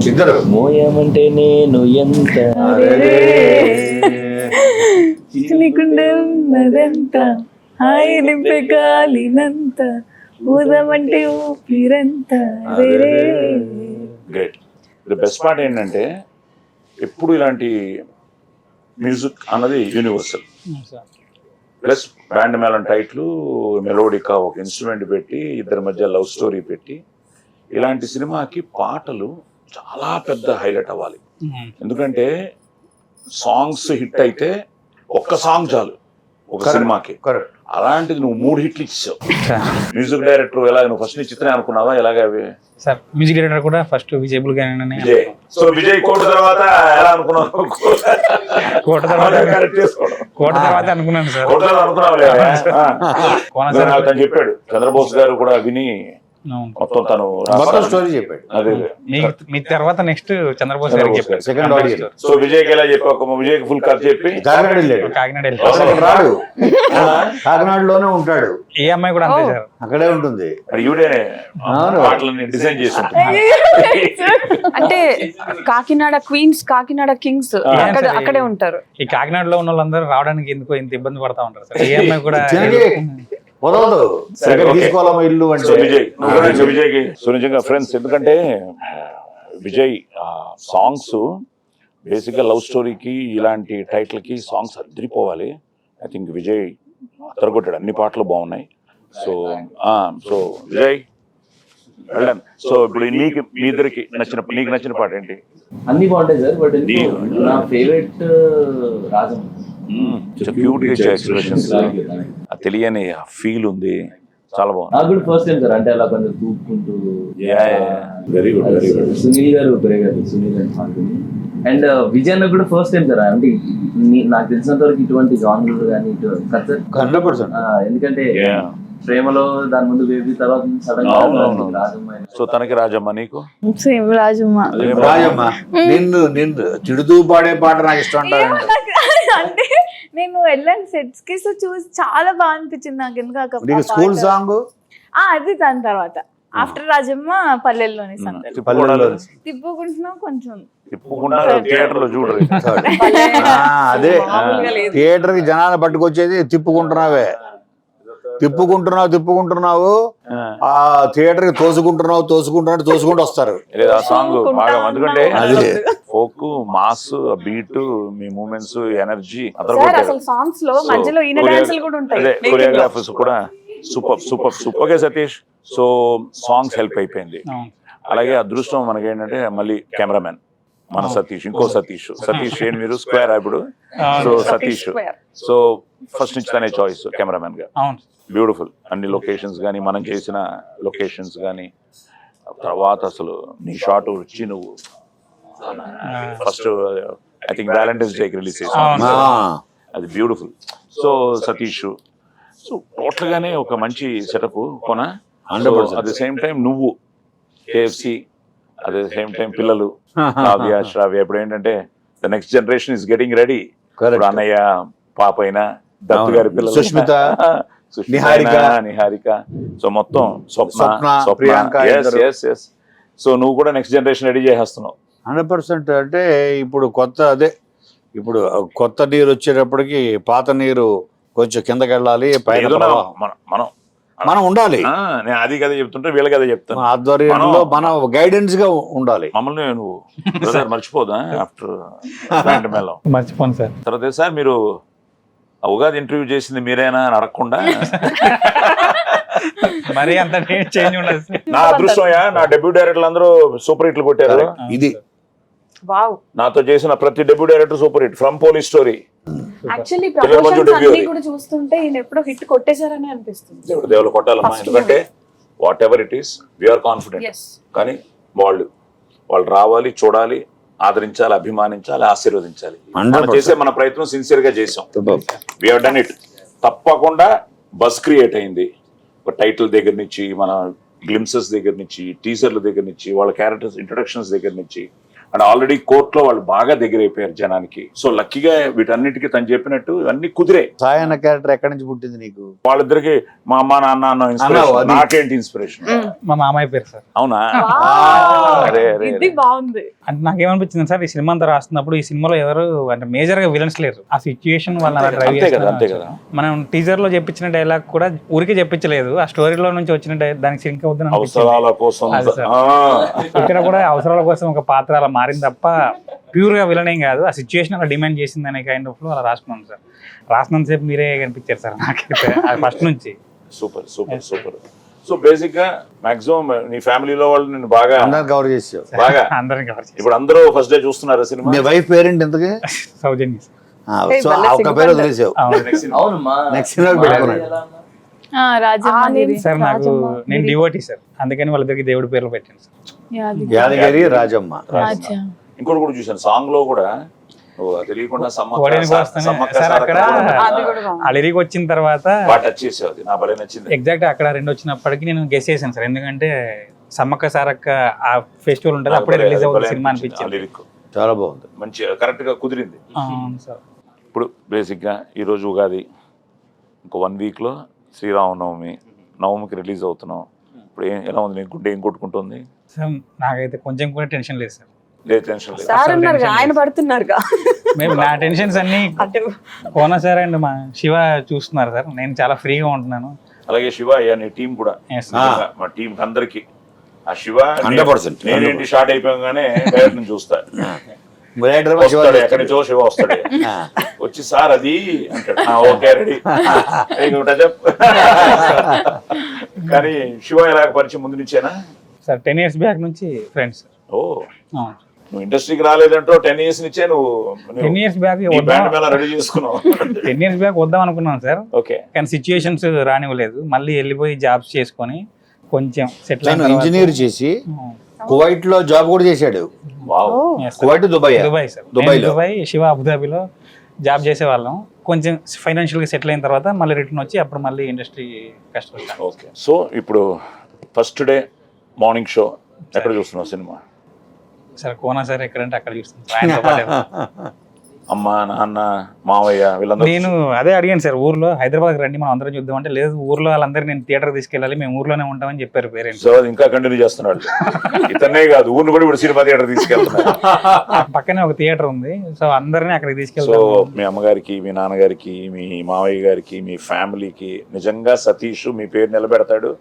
ఇద్దరు మోయమంటే నేను ఎంత నీకుండే ఉన్నదంత హాయి నింపే గాలినంత ఊదమంటే ఊపిరంత గ్రేట్. ది బెస్ట్ పార్ట్ ఏంటంటే ఎప్పుడు ఇలాంటి మ్యూజిక్ అన్నది యూనివర్సల్. ప్లస్ బ్యాండ్ మేళం టైట్లు, మెలోడికా ఒక ఇన్స్ట్రుమెంట్ పెట్టి ఇద్దరి మధ్య లవ్ స్టోరీ పెట్టి ఇలాంటి సినిమాకి పాటలు చాలా పెద్ద హైలైట్ అవ్వాలి. ఎందుకంటే సాంగ్స్ హిట్ అయితే ఒక్క సాంగ్ చాలు ఒక సినిమాకి. అలాంటిది నువ్వు 3 హిట్లు ఇచ్చావు. మ్యూజిక్ డైరెక్టర్ ఎలా, నువ్వు ఫస్ట్ నీ చిత్రం అనుకున్నావా ఎలాగ అవి? సార్ మ్యూజిక్ డైరెక్టర్ కూడా ఫస్ట్ విజయబుల్ గానే. విజయ్. సో విజయ్ కోట తర్వాత ఎలా అనుకున్నావు? కోట తర్వాత అనుకున్నాను సార్. కోట అనుకున్నావు అని చెప్పాడు చంద్రబోస్ గారు కూడా విని మొత్తం తను స్టోరీ చెప్పాడు. అదే మీ తర్వాత నెక్స్ట్ చంద్రబోస్ గారికి చెప్పారు. Second audio. సో విజయ్ ఎలా చెప్పి విజయ్ ఫుల్ కథ చెప్పి కాకినాడ వెళ్ళాడు. కాకినాడ రాడు, కాకినాడలోనే ఉంటాడు. ఏ అమ్మాయి కూడా అంతే సార్, అక్కడే ఉంటుంది. ఈవిడే పాటలని డిజైన్ చేసి అంటే కాకినాడ క్వీన్స్, కాకినాడ కింగ్స్ అక్కడే ఉంటారు. ఈ కాకినాడలో ఉన్న వాళ్ళందరూ రావడానికి ఎందుకో ఇంత ఇబ్బంది పడతా ఉంటారు సార్. ఏ అమ్మాయి కూడా వదలదు, తీసుకోవాలమ్మా ఇల్లు అంటే. విజయ్కి సో నిజంగా ఫ్రెండ్స్, ఎందుకంటే విజయ్ సాంగ్స్ బేసిక్గా లవ్ స్టోరీకి ఇలాంటి టైటిల్కి సాంగ్స్ అద్దరిపోవాలి. ఐ థింక్ విజయ్ అద్దరగొట్టాడు, అన్ని పాటలు బాగున్నాయి. సో సో విజయ్ వెళ్ళాను. సో ఇప్పుడు నీకు మీ ఇద్దరికి నీకు నచ్చిన పాట ఏంటి? అన్ని బాగుంటాయి సార్, బట్ నా ఫేవరెట్ రాజం. క్యూట్ గా ఎక్స్ప్రెషన్స్, తెలియని ఫీల్ ఉంది, చాలా బాగుంది. నాకు కూడా ఫస్ట్ టైం సార్, అంటే అలా కొంచెం తూపుకుంటూ. Very good, very good. Sunil గారు సునీల్ అండ్ విజయ్ అన్న కూడా ఫస్ట్ టైం సార్. అంటే నాకు తెలిసినంత వరకు ఇటువంటి జానర్లు కానీ 100%. ఎందుకంటే ప్రేమలో దాని ముందు బేబీ తర్వాత సడన్ గా రాజమ్మ. సో తనకి రాజమ్మ, నీకు సేమ్ రాజమ్మ. రాజమ్మ నిన్ను తిడుతూ పాడే పాట నాకు ఇష్టం అంటారు. అంటే నేను వెళ్ళాను సెట్స్ కి, సో చూసి చాలా బాగా అనిపించింది నాకు. ఎందుకు స్కూల్ సాంగ్ అది దాని తర్వాత ఆఫ్టర్ రాజమ్మ పల్లెల్లోని తిప్పుకుంటున్నాం కొంచెం థియేటర్ లో చూడరు. అదే థియేటర్ కి జనాలు పట్టుకొచ్చేది తిప్పుకుంటున్నావు ఆ థియేటర్ కి తోసుకుంటూ వస్తారు. ఆ సాంగ్ బాగా, ఎందుకంటే ఫోక్ మాస్ బీట్, మీ మూమెంట్స్, ఎనర్జీ, కొరియోగ్రాఫర్స్ కూడా super. Okay Satish, so songs help అయిపోయింది. అలాగే అదృష్టం మనకి ఏంటంటే మళ్ళీ కెమెరామెన్ మన సతీష్, ఇంకో సతీష్ ఏంటి మీరు స్క్వేర్ ఇప్పుడు. సో సతీష్, సో ఫస్ట్ నుంచి తనే చాయిస్ కెమెరామెన్ గా. బ్యూటిఫుల్ అన్ని లొకేషన్స్ కానీ, మనం చేసిన లొకేషన్స్ కానీ. తర్వాత అసలు నీ షాట్ వచ్చి నువ్వు ఫస్ట్ ఐ థింక్ వ్యాలంటైన్స్ డేకి రిలీజ్ చేసావు, అది beautiful. So Satish, so total గానే ఒక మంచి సెటప్ కొన. అట్ ద సేమ్ టైం నువ్వు KFC, at the same time పిల్లలు శ్రావ్య. ఇప్పుడు ఏంటంటే the next generation is getting ready. అన్నయ్య పాప అయినా, దత్తు గారి పిల్లలు, సుష్మిత, నిహారిక, సో మొత్తం స్వప్న, ప్రియాంక. సో నువ్వు కూడా నెక్స్ట్ జనరేషన్ రెడీ చేసేస్తున్నావు 100%. అంటే ఇప్పుడు కొత్త నీరు వచ్చేటప్పటికి పాత నీరు కొంచెం కిందకి వెళ్ళాలి, పైన మనం ఉండాలి. నేను అది కదా చెప్తుంటే వీళ్ళకి అదే చెప్తాను. ఆధ్వర్యంలో మనం గైడెన్స్ గా ఉండాలి. మమ్మల్ని నువ్వు మర్చిపోదా ఆఫ్టర్ మేళం? మర్చిపోను సార్. తర్వాత సార్ మీరు ఉగాది ఇంటర్వ్యూ చేసింది మీరేనా అని అడగకుండా మరి అంత చేంజ్ ఉండదు. నా అదృష్టమయ్యా, నా డెబ్యూ డైరెక్టర్లు అందరూ సూపర్ హిట్లు కొట్టారు. ఇది నాతో చేసిన ప్రతి debut director super hit, from police story. Actually promotions అన్ని కూడా చూస్తుంటే ఈయన ఎప్పుడో హిట్ కొట్టేశారని అనిపిస్తుంది. దేవుడు కొట్టాలమ్మా, ఎందుకంటే whatever it is we are confident. కానీ వాళ్ళు రావాలి, చూడాలి, ఆదరించాలి, అభిమానించాలి, ఆశీర్వదించాలి. మనం చేసే మన ప్రయత్నం సిన్సియర్ గా చేసాం. We have done it. తప్పకుండా బస్ క్రియేట్ అయింది. ఒక టైటిల్ దగ్గర నుంచి, మన గ్లిమ్సెస్ దగ్గర నుంచి, టీజర్ల దగ్గర నుంచి, వాళ్ళ క్యారెక్టర్స్ ఇంట్రొడక్షన్స్ దగ్గర నుంచి, అండ్ ఆల్రెడీ కోర్టులో వాళ్ళు బాగా దగ్గర అయిపోయారు జనానికి. సో లక్కీగా వీటన్నిటికీ తను చెప్పినట్టు అన్ని కుదిరే. సాయి అన్న క్యారెక్టర్ ఎక్కడి నుంచి పుట్టింది నీకు? వాళ్ళిద్దరికి మా అమ్మ నాన్న అన్న ఇన్స్పిరేషన్. నాకేంటి ఇన్స్పిరేషన్? మా మామయ్య పేరు సార్. అవునా? అరే అరే ఇది బాగుంది. అంటే నాకేమనిపించింది సార్, ఈ సినిమా అంతా రాస్తున్నప్పుడు ఈ సినిమాలో ఎవరు అంటే మేజర్ గా విలన్స్ లేరు. ఆ సిచ్యుయేషన్ వాళ్ళ అంతే కదా, అంతే కదా. మనం టీజర్ లో చెప్పించిన డైలాగ్ కూడా ఊరికే చెప్పించలేదు, ఆ స్టోరీలో నుంచి వచ్చిన దానికి సింక్ అవుతుంది. అవసరాల కోసం. ఇక్కడ కూడా అవసరాల కోసం ఒక పాత్ర అలా మారింది తప్ప ప్యూర్ గా విలన్ ఏం కాదు. ఆ సిచ్యువేషన్ అలా డిమాండ్ చేసింది అనే కైండ్ ఆఫ్ లో అలా రాసుకున్నాను సార్. రాసినంతసేపు మీరే కనిపించారు సార్ నాకైతే ఫస్ట్ నుంచి. Super super super. So basic గా మాక్సిమం నీ ఫ్యామిలీలో వాళ్ళు నేను బాగా అందరు కవర్ చేసావు. బాగా అందరం కవర్ చేశారు. ఇప్పుడు అందరూ ఫస్ట్ డే చూస్తున్నారు సినిమా. మీ వైఫ్ పేరెంట్ ఎందుకు? సౌజన్య సార్. సో ఒక పేరు వదిలేసావు, అవును మా నెక్స్ట్ సినిమా పెట్టుకున్నాడు. రాజమ్మ సార్ నాకు నేను డివోటీ సార్, అందుకని వాళ్ళిద్దరికి దేవుడి పేర్లు పెట్టాను సార్. యాదగిరి రాజమ్మ. ఇంకోటి కూడా చూసాను సాంగ్ లో కూడా, తెలియకుండా కోడేనికి వస్తానే సార్ అక్కడ ఆ లిరిక్ వచ్చిన తర్వాత టచ్ చేసావు. అది నా భలే నచ్చింది. ఎగ్జాక్ట్ అక్కడ 2 వచ్చినప్పటికీ నేను గెస్ చేశాను సార్, ఎందుకంటే సమ్మక్క సారక్క ఆ ఫెస్టివల్ ఉంటుంది అప్పుడే రిలీజ్ అవుతుంది సినిమా అనిపించింది. లిరిక్ చాలా బాగుంది, మంచి కరెక్ట్ గా కుదిరింది. అవును సార్. ఇప్పుడు బేసిక్ గా ఈ రోజు ఉగాది, ఇంకో 1 వీక్ లో శ్రీరామనవమి, నవమికి రిలీజ్ అవుతున్నాం. ఇప్పుడు ఎలా ఉంది నీకు? గుండె ఏం కొట్టుకుంటుంది? సార్ నాకైతే కొంచెం కూడా టెన్షన్ లేదు సార్. లేదు, టెన్షన్ లేదు. సార్ ఉన్నారు, ఆయన పడుతున్నారుగా. మేము నా టెన్షన్స్ అన్ని కోన సార్ అండ్ మా శివ చూస్తున్నారు సార్. నేను చాలా ఫ్రీగా ఉంటున్నాను. అలాగే శివ అయ్యా, నీ టీం కూడా. Yes, మా టీం అందరికి ఆ శివ 100%. నేనేంటి షార్ట్ అయిపోగానే డైరెక్ట్ నుంచి చూస్తా. వస్తాడు, ఎక్కడి నుంచో శివ వస్తాడు, వచ్చి సార్ అది అంటాడు. Okay ready. కానీ శివ ఎలాగ పరిచయం ముందు నుంచేనా సార్? 10 years బ్యాక్ నుంచి ఫ్రెండ్స్. ఓ, నువ్వు ఇండస్ట్రీకి రాలేదంటో 10 years నుంచే నువ్వు 10 years బ్యాక్ రెడీ చేసుకున్నావు. 10 years బ్యాక్ వద్దాం అనుకున్నాను సార్, ఓకే. కానీ సిచ్యుయేషన్స్ రానివ్వలేదు. మళ్ళీ వెళ్ళిపోయి జాబ్స్ చేసుకొని కొంచెం సెటిల్ తను ఇంజనీర్ చేసి కువైట్ లో జాబ్ కూడా చేశాడు. Kuwait, Dubai. Dubai sir. Dubai, Shiva అబుదాబిలో జాబ్ చేసేవాళ్ళం. కొంచెం ఫైనాన్షియల్గా సెటిల్ అయిన తర్వాత మళ్ళీ రిటర్న్ వచ్చి అప్పుడు మళ్ళీ ఇండస్ట్రీ కష్టపడతాం. ఓకే. సో ఇప్పుడు ఫస్ట్ డే మార్నింగ్ షో ఎక్కడ చూస్తున్నావు సినిమా? సార్ కోనా సార్ ఎక్కడంటే అక్కడ చూస్తాను. అమ్మ, నాన్న, మావయ్య వీళ్ళందరూ. నేను అదే అడిగాను సార్, ఊర్లో హైదరాబాద్ రండి మనం అందరం చూద్దాం అంటే, లేదు ఊర్లో వాళ్ళందరూ నేను థియేటర్ తీసుకెళ్ళాలి, మేము ఊర్లోనే ఉంటామని చెప్పారు పేరెంట్స్. సో ఇంకా కంటిన్యూ చేస్తున్నాడు. ఇతనే కాదు, ఊరిని కూడా ఇప్పుడు సినిమా థియేటర్ తీసుకెళ్తున్నాడు. పక్కనే ఒక థియేటర్ ఉంది, సో అందరినీ అక్కడికి సో తీసుకెళ్తాం. మీ అమ్మగారికి, మీ నాన్నగారికి, మీ మావయ్య గారికి, మీ ఫ్యామిలీకి నిజంగా సతీష్ మీ పేరు నిలబెడతాడు.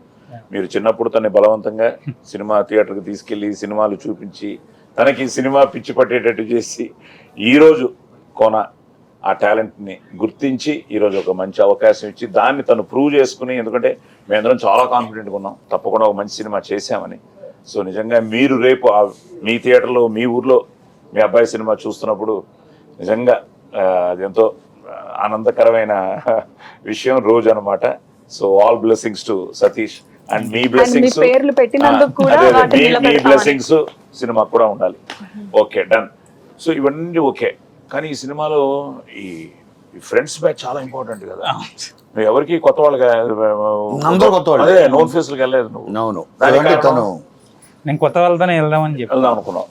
మీరు చిన్నప్పుడు తనని బలవంతంగా సినిమా థియేటర్కి తీసుకెళ్లి సినిమాలు చూపించి తనకి సినిమా పిచ్చి పట్టేటట్టు చేసి ఈరోజు కోన ఆ టాలెంట్ని గుర్తించి ఈరోజు ఒక మంచి అవకాశం ఇచ్చి దాన్ని తను ప్రూవ్ చేసుకుని, ఎందుకంటే మేమందరం చాలా కాన్ఫిడెంట్గా ఉన్నాం తప్పకుండా ఒక మంచి సినిమా చేశామని. సో నిజంగా మీరు రేపు మీ థియేటర్లో మీ ఊర్లో మీ అబ్బాయి సినిమా చూస్తున్నప్పుడు నిజంగా అది ఎంతో ఆనందకరమైన విషయం, రోజు అనమాట. So all blessings to Satish and me blessings, పేర్లు పెట్టినందుకు కూడా మీ బ్లెస్సింగ్స్ సినిమా కూడా ఉండాలి. Okay, done. సో ఇవన్నీ ఓకే, కానీ ఈ సినిమాలో ఈ ఫ్రెండ్స్ బ్యాచ్ చాలా ఇంపార్టెంట్ కదా. నువ్వు ఎవరికి కొత్త వాళ్ళకి, అదే నోన్ ఫేస్లకు వెళ్ళలేదు నువ్వు. నేను కొత్త వాళ్ళతోనే వెళ్దామని చెప్పి వెళ్దాం అనుకున్నావు.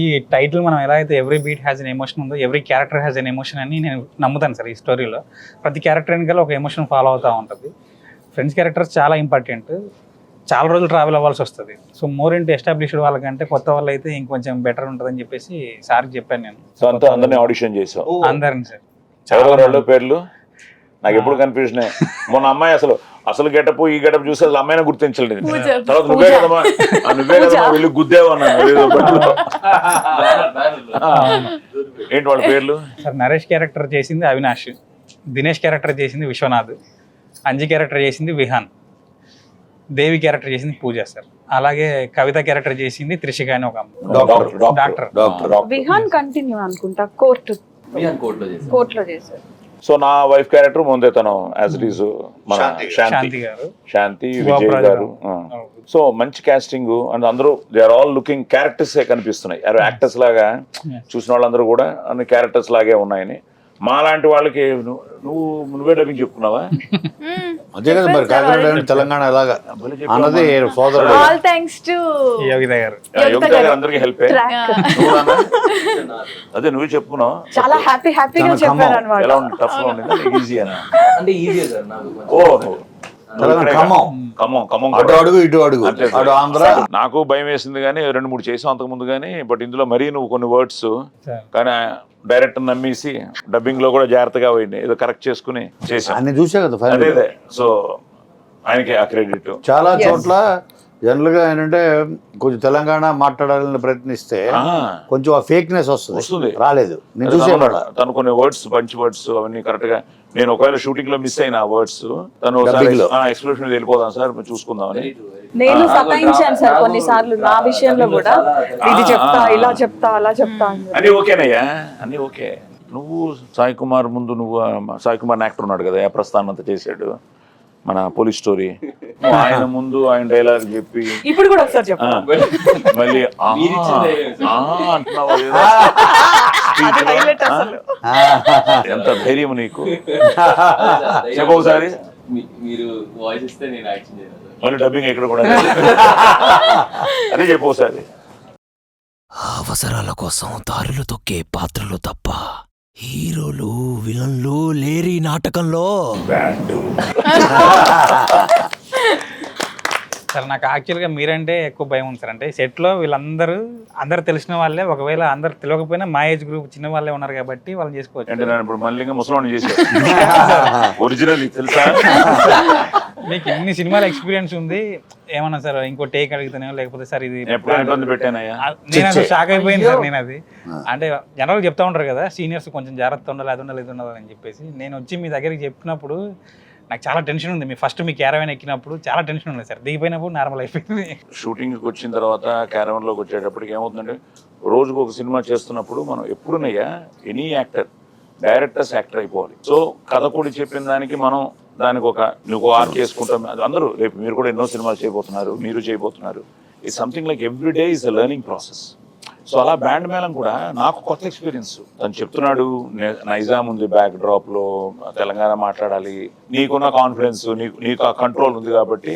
ఈ టైటిల్ మనం ఎలా అయితే every beat has an emotion ఉందో, every character has an emotion అని నేను నమ్ముతాను సార్. ఈ స్టోరీలో ప్రతి క్యారెక్టర్ వెనకాల ఒక ఎమోషన్ ఫాలో అవుతూ ఉంటుంది. ఫ్రెండ్స్ క్యారెక్టర్స్ చాలా ఇంపార్టెంట్, చాలా రోజులు ట్రావెల్ అవ్వాల్సి వస్తుంది. సో మోర్ ఇంటూ ఎస్టాబ్లిష్డ్ వాళ్ళకంటే కొత్త వాళ్ళు అయితే ఇంకొంచెం బెటర్ ఉంటుందని చెప్పేసి సార్కి చెప్పాను నేను. సో అంతా అందరినీ ఆడిషన్ చేసావు? అందరిని సార్. చాలా పేర్లు నాకు ఎప్పుడు కన్ఫ్యూజన్. మొన్న అమ్మాయి అసలు గెటప్ ఈ గెటప్ చూసి అసలు అమ్మాయిని గుర్తించలేదు. తర్వాత నువ్వే కదమ్మా వెళ్ళి గుద్దేవా ఏంటి వాళ్ళ పేర్లు? సార్ నరేష్ క్యారెక్టర్ చేసింది అవినాష్, దినేష్ క్యారెక్టర్ చేసింది విశ్వనాథ్, అంజి క్యారెక్టర్ చేసింది విహాన్, దేవి క్యారెక్టర్ చేసింది పూజ సార్. అలాగే కవిత క్యారెక్టర్ చేసింది త్రిషిక అని ఒక డాక్టర్. విహాన్ కంటిన్యూ అనుకుంటా, కోర్టులో చేశారు. సో నా వైఫ్ క్యారెక్టర్ ముందే తను యాజ్ ఇట్ ఈజ్ మన శాంతి విజయ్ గారు. సో మంచి కాస్టింగ్ అండ్ అందరూ they are all looking characters కనిపిస్తున్నాయి. యాక్టర్స్ లాగా చూసిన వాళ్ళందరూ కూడా అన్ని క్యారెక్టర్స్ లాగే ఉన్నాయని. మాలాంటి వాళ్ళకి నువ్వే డబ్బింగ్ చెప్పుకున్నావా? అదే కదా మరి కాకినాడ తెలంగాణ ఎలాగా అన్నది సోదరుడు. ఆల్ థ్యాంక్స్ టు యోగిత గారు. అందరికి హెల్ప్ అదే నువ్వే చెప్పుకున్నావు. చాలా హ్యాపీగా చెప్పారు అనమాట. ఎలా ఉంది? టఫ్ గా ఉండిందా ఈజీ అనా? అంటే ఈజీ సార్ నాకు. ఖమ్మం అటు అడుగు ఇటు అడుగు అటు ఆంధ్ర. నాకు భయం వేసింది కానీ 2-3 చేసాం అంతకు ముందు కానీ, బట్ ఇందులో మరీ నువ్వు కొన్ని వర్డ్స్ కానీ డైరెక్టర్ నమ్మేసి డబ్బింగ్ లో కూడా జాగ్రత్తగా పోయింది, ఏదో కరెక్ట్ చేసుకుని చేసాం. అన్ని చూసా కదా అదే సో ఆయనకి ఆ క్రెడిట్. చాలా చోట్ల జనరల్ గా ఏంటంటే కొంచెం తెలంగాణ మాట్లాడాలని ప్రయత్నిస్తే కొంచెం ఆ ఫేక్నెస్ వస్తుంది. రాలేదు, నేను చూసేవాడు. తను కొన్ని వర్డ్స్ మంచి వర్డ్స్ అవన్నీ కరెక్ట్ గా, నేను ఒకవేళ షూటింగ్ లో మిస్ అయిన వర్డ్స్ తను ఎక్స్ప్రెషన్ వెళ్ళిపోదాం సార్ చూసుకుందాం అని నేను సతాయించాను సార్ కొన్నిసార్లు నా విషయంలో కూడా, ఇది చెప్తా ఇలా చెప్తా అలా చెప్తా అన్ని ఓకేనయ్యా, అన్ని ఓకే. నువ్వు సాయి కుమార్ ముందు సాయి కుమార్ యాక్టర్ ఉన్నాడు కదా, ప్రస్థానం అంతా చేశాడు మన పోలీస్ స్టోరీ, ఆయన ముందు ఆయన డైలాగ్ చెప్పి ఇప్పుడు కూడా ఒకసారి చెప్పు మళ్ళీ అంటున్నావు, ఎంత ధైర్యం నీకు, చెప్పు ఒకసారి. మీరు వాయిస్ ఇస్తే నేను యాక్షన్ చేయను. మళ్ళీ డబ్బింగ్ ఎక్కడ కూడా అదే చెప్పు ఒకసారి. అవసరాల కోసం దారులు తొక్కే పాత్రలు తప్ప హీరోలు విలన్లు లేరి నాటకంలో. సార్ నాకు యాక్చువల్గా మీరంటే ఎక్కువ భయం ఉంది సార్. అంటే సెట్లో అందరూ తెలిసిన వాళ్ళే, ఒకవేళ అందరు తెలియకపోయినా మా ఏజ్ గ్రూప్ చిన్న వాళ్ళే ఉన్నారు కాబట్టి వాళ్ళని చేసుకోవచ్చు. అంటే నేను ఇప్పుడు మళ్ళీ ముసలాన్ని చేశాను ఒరిజినల్ తెలుసా? మీకు ఇన్ని సినిమాల ఎక్స్పీరియన్స్ ఉంది, ఏమన్నా సార్ ఇంకో టేక్ అడుగుతానే లేకపోతే సార్ ఇది నేను అసలు షాక్ అయిపోయింది సార్. నేను అది అంటే జనరల్ చెప్తా ఉంటారు కదా సీనియర్స్ కొంచెం జాగ్రత్త ఉండాలి, అది ఉండాలి, ఇది ఉండాలి అని చెప్పేసి, నేను వచ్చి మీ దగ్గరికి చెప్పినప్పుడు నాకు చాలా టెన్షన్ ఉంది. మీ క్యారవాన్ ఎక్కినప్పుడు చాలా టెన్షన్ ఉంది సార్, దిగిపోయినప్పుడు నార్మల్ అయిపోయింది. షూటింగ్కి వచ్చిన తర్వాత క్యారవాన్లోకి వచ్చేటప్పటికి ఏమవుతుందంటే, రోజుకు ఒక సినిమా చేస్తున్నప్పుడు మనం ఎప్పుడునయ్యా ఎనీ యాక్టర్ డైరెక్టర్స్ యాక్టర్ అయిపోవాలి. సో కథ కూడా చెప్పిన దానికి మనం దానికి నువ్వు ఆర్క్ చేసుకుంటాం. అందరూ రేపు మీరు కూడా ఎన్నో సినిమాలు చేయబోతున్నారు, మీరు చేయబోతున్నారు. It something like every day is a learning process. So అలా బ్యాండ్ మేళం కూడా నాకు కొత్త ఎక్స్పీరియన్స్. తను చెప్తున్నాడు నైజాం ఉంది బ్యాక్ డ్రాప్ లో, తెలంగాణ మాట్లాడాలి, నీకున్న కాన్ఫిడెన్స్, నీకు ఆ కంట్రోల్ ఉంది కాబట్టి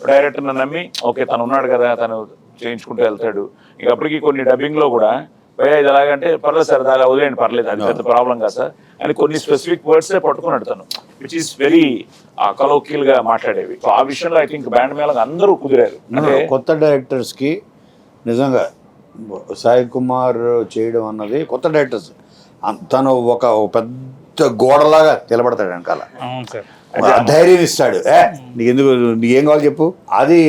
డైరెక్టర్ నమ్మి ఓకే తను ఉన్నాడు కదా తను చేయించుకుంటూ వెళ్తాడు. ఇక అప్పటికి కొన్ని డబ్బింగ్ లో కూడా భయ ఇది ఎలాగంటే పర్లేదు సార్ దాని వదిలేండి, పర్లేదు అది పెద్ద ప్రాబ్లం కాదు సార్ అని కొన్ని స్పెసిఫిక్ వర్డ్సే పట్టుకున్నాడు తను, విచ్ ఈస్ వెరీ కలోకియల్ గా మాట్లాడేవి. సో ఆ విషయంలో ఐ థింక్ బ్యాండ్ మేళం అందరూ కుదిరారు. అంటే కొత్త డైరెక్టర్స్ కి నిజంగా సాయి కుమార్ చేయడం అన్నది కొత్త డైరెక్టర్స్ తను ఒక పెద్ద గోడలాగా నిలబడతాడు వెనకాల, ధైర్యం ఇస్తాడు. నీకేం కావాలి చెప్పు, అది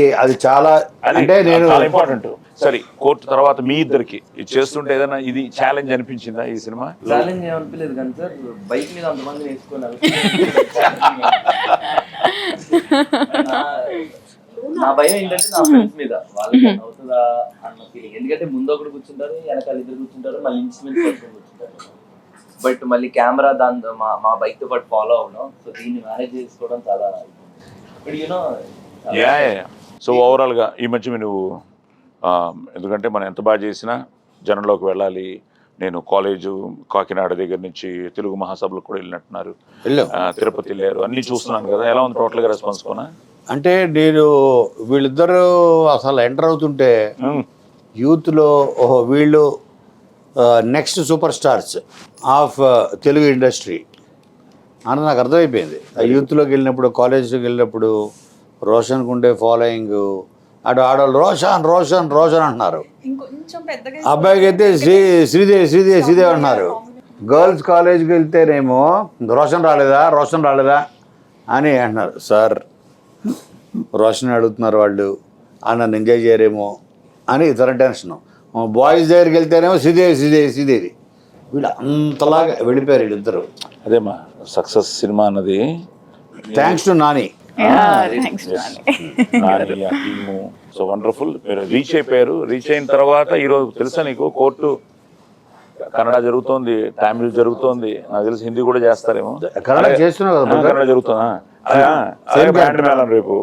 చాలా అంటే నేను ఇంపార్టెంట్. సరే కోర్టు తర్వాత మీ ఇద్దరికి ఇది చేస్తుంటే ఏదైనా ఇది ఛాలెంజ్ అనిపించిందా ఈ సినిమా? ఛాలెంజ్ ఏమనిపించలేదు కానీ సార్, బైక్ మీద అంతమంది నేర్చుకున్నారు. నా భయం ఏంటంటే నా ఫ్రెండ్స్ మీద వాళ్ళకి అవుతుందా అన్న ఫీలింగ్. ఎందుకంటే ముందు ఒకటి కూర్చుంటారు, వెనకాల ఇద్దరు కూర్చుంటారు, మళ్ళీ ఇన్స్ట్రుమెంట్స్ పట్టుకొని కూర్చుంటారు. బట్ మళ్ళీ కెమెరా దాంతో మా బైక్ తో పాటు ఫాలో అవ్వడం, సో దీన్ని మేనేజ్ చేసుకోవడం చాలా. బట్ యూనో సో ఓవరాల్ గా ఈ మధ్య నువ్వు ఎందుకంటే మనం ఎంత బాగా చేసినా జనంలోకి వెళ్ళాలి. నేను కాలేజు కాకినాడ దగ్గర నుంచి తెలుగు మహాసభలకు కూడా వెళ్ళినట్టున్నారు, తిరుపతి వెళ్ళారు, అన్ని చూస్తున్నాను కదా, ఎలా ఉంది టోటల్ గా రెస్పాన్స్ కొనా? అంటే నేను వీళ్ళిద్దరూ అసలు ఎంటర్ అవుతుంటే యూత్లో ఓహో వీళ్ళు next super stars of Telugu industry అని నాకు అర్థమైపోయింది. ఆ యూత్లోకి వెళ్ళినప్పుడు, కాలేజ్లోకి వెళ్ళినప్పుడు రోషన్కు ఉండే ఫాలోయింగ్, అటు ఆడవాళ్ళు రోషన్ రోషన్ రోషన్ అంటున్నారు, అబ్బాయికి అయితే శ్రీదేవి అంటున్నారు. గర్ల్స్ కాలేజ్కి వెళ్తేనేమో రోషన్ రాలేదా అని అంటున్నారు. సార్ రోషన్ అడుగుతున్నారు వాళ్ళు, నన్ను ఎంజాయ్ చేయరేమో అని ఇతర టెన్షన్. బాయ్స్ దగ్గరికి వెళ్తేనేమో శ్రీదేవి వీళ్ళు అంతలాగా వెళ్ళిపోయారు వీళ్ళిద్దరు. అదేమా సక్సెస్ సినిమా అన్నది thanks to Nani. So wonderful, మీరు రీచ్ అయిపోయారు. రీచ్ అయిన తర్వాత ఈరోజు తెలుసా నీకు కోర్టు కన్నడ జరుగుతోంది, తమిళ్ జరుగుతోంది, నాకు తెలిసి హిందీ కూడా చేస్తారేమో. కన్నడ చేస్తున్నారు కదా, కన్నడ జరుగుతుందా? బ్యాండ్ మేళం రేపు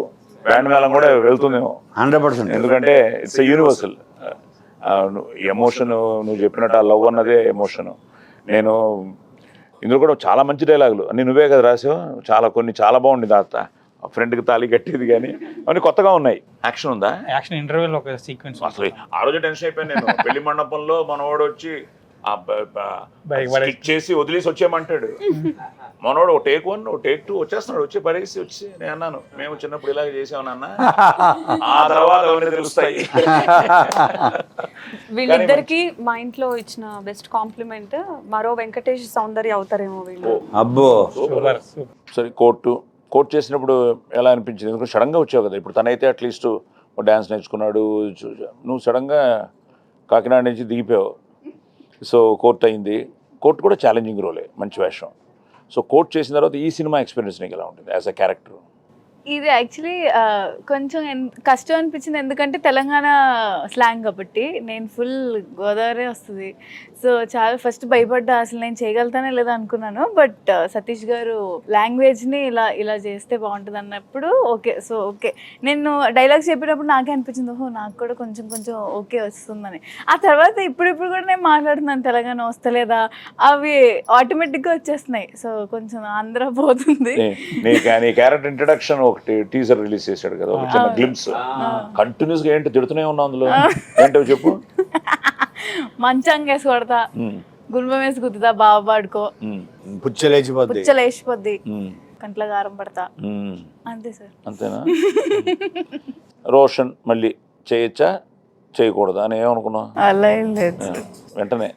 బ్యాండ్ మేళం కూడా వెళ్తుందేమో 100%. ఎందుకంటే ఇట్స్ ఎ యూనివర్సల్ ఎమోషన్. నువ్వు చెప్పినట్టు ఆ లవ్ అన్నదే ఎమోషన్. నేను ఇందులో కూడా చాలా మంచి డైలాగులు అన్ని నువ్వే కదా రాసావు, కొన్ని చాలా బాగుంది. ఆ ఫ్రెండ్కి తాళి కట్టేది కానీ అవన్నీ కొత్తగా ఉన్నాయి. యాక్షన్ ఉందా? యాక్షన్ ఇంటర్వ్యూలో ఒక సీక్వెన్స్ అసలు ఆ రోజు టెన్షన్ అయిపోయాను నేను. పెళ్లి మండపంలో మనవాడు వచ్చి స్కిట్ చేసి వదిలేసి వచ్చేయమంటాడు. మనోడు ఒక టేక్ 1 ఒక టేక్ 2 వచ్చేస్తున్నాడు, వచ్చి పడేసి వచ్చి నేను అన్నాను మేము చిన్నప్పుడు ఇలాగే చేసామన్నా, ఆ తర్వాత అవన్నీ తెలుస్తాయి. వీళ్ళిద్దరికి మా ఇంట్లో ఇచ్చిన బెస్ట్ కాంప్లిమెంట్ మరో వెంకటేష్ సౌందర్య అవుతారేమో వీళ్ళు. అబ్బో సరే కోర్ట్ చేసినప్పుడు ఎలా అనిపించింది? ఎందుకంటే సడన్గా వచ్చావు కదా. ఇప్పుడు తనైతే అట్లీస్ట్ డ్యాన్స్ నేర్చుకున్నాడు, నువ్వు సడన్గా కాకినాడ నుంచి దిగిపోయావు. సో కోర్ట్ అయింది. కోర్ట్ కూడా ఛాలెంజింగ్ రోలే, మంచి వేషం. సో కోర్ట్ చేసిన తర్వాత ఈ సినిమా ఎక్స్పీరియన్స్ నీకు ఎలా ఉంటుంది యాజ్ అ క్యారెక్టర్? ఇది యాక్చువల్లీ కొంచెం కష్టం అనిపించింది, ఎందుకంటే తెలంగాణ స్లాంగ్ కాబట్టి. నేను ఫుల్ గోదావరి వస్తుంది, సో చాలా ఫస్ట్ భయపడ్డా, అసలు నేను చేయగలుగుతానే లేదా అనుకున్నాను. బట్ సతీష్ గారు లాంగ్వేజ్ని ఇలా చేస్తే బాగుంటుంది అన్నప్పుడు ఓకే నేను డైలాగ్స్ చెప్పినప్పుడు నాకే అనిపించింది, ఓహో నాకు కూడా కొంచెం ఓకే వస్తుందని. ఆ తర్వాత ఇప్పుడు కూడా నేను మాట్లాడుతున్నాను తెలంగాణ వస్తలేదా, అవి ఆటోమేటిక్గా వచ్చేస్తున్నాయి. సో కొంచెం ఆంధ్ర పోతుంది. నీ క్యారెక్టర్ ఇంట్రడక్షన్ ఒకటి టీజర్ రిలీజ్ చేశాడు కదా, ఒక చిన్న గ్లిమ్స్. కంటిన్యూస్ గా ఏంటి తిడుతూనే ఉన్నావు అందులో, ఏంటో చెప్పు. మంచంగేసి కొడతా, గుల్మ వేసి గుద్దుతా, బావ పాడుకో, పుచ్చలేసిపోద్ది, కంట్ల గారం పడతా, అంతే సార్. అంతేనా? రోషన్ మళ్ళీ చేయొచ్చా చేయకూడదా అని ఏమనుకున్నావు? అలా ఏం లేదు వెంటనే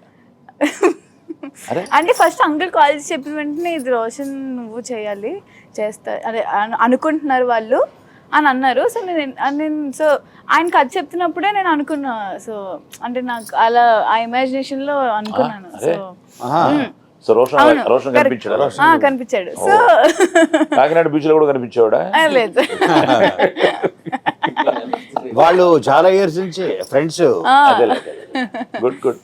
అంటే ఫస్ట్ అంకుల్ కాల్ చేసి చెప్పిన వెంటనే ఇది రోషన్ నువ్వు చేయాలి, చేస్తా అదే అనుకుంటున్నారు వాళ్ళు అని అన్నారు. సో సో ఆయనకి అది చెప్తున్నప్పుడే నేను అనుకున్నా. సో అంటే నాకు అలా ఆ ఇమాజినేషన్లో అనుకున్నాను. సో రోషన్ కనిపించాడు. సో కాకినాడ బీచ్ లో కూడా కనిపించేవాడా? లేదు, వాళ్ళు చాలా ఇయర్స్ నుంచి ఫ్రెండ్స్. గుడ్.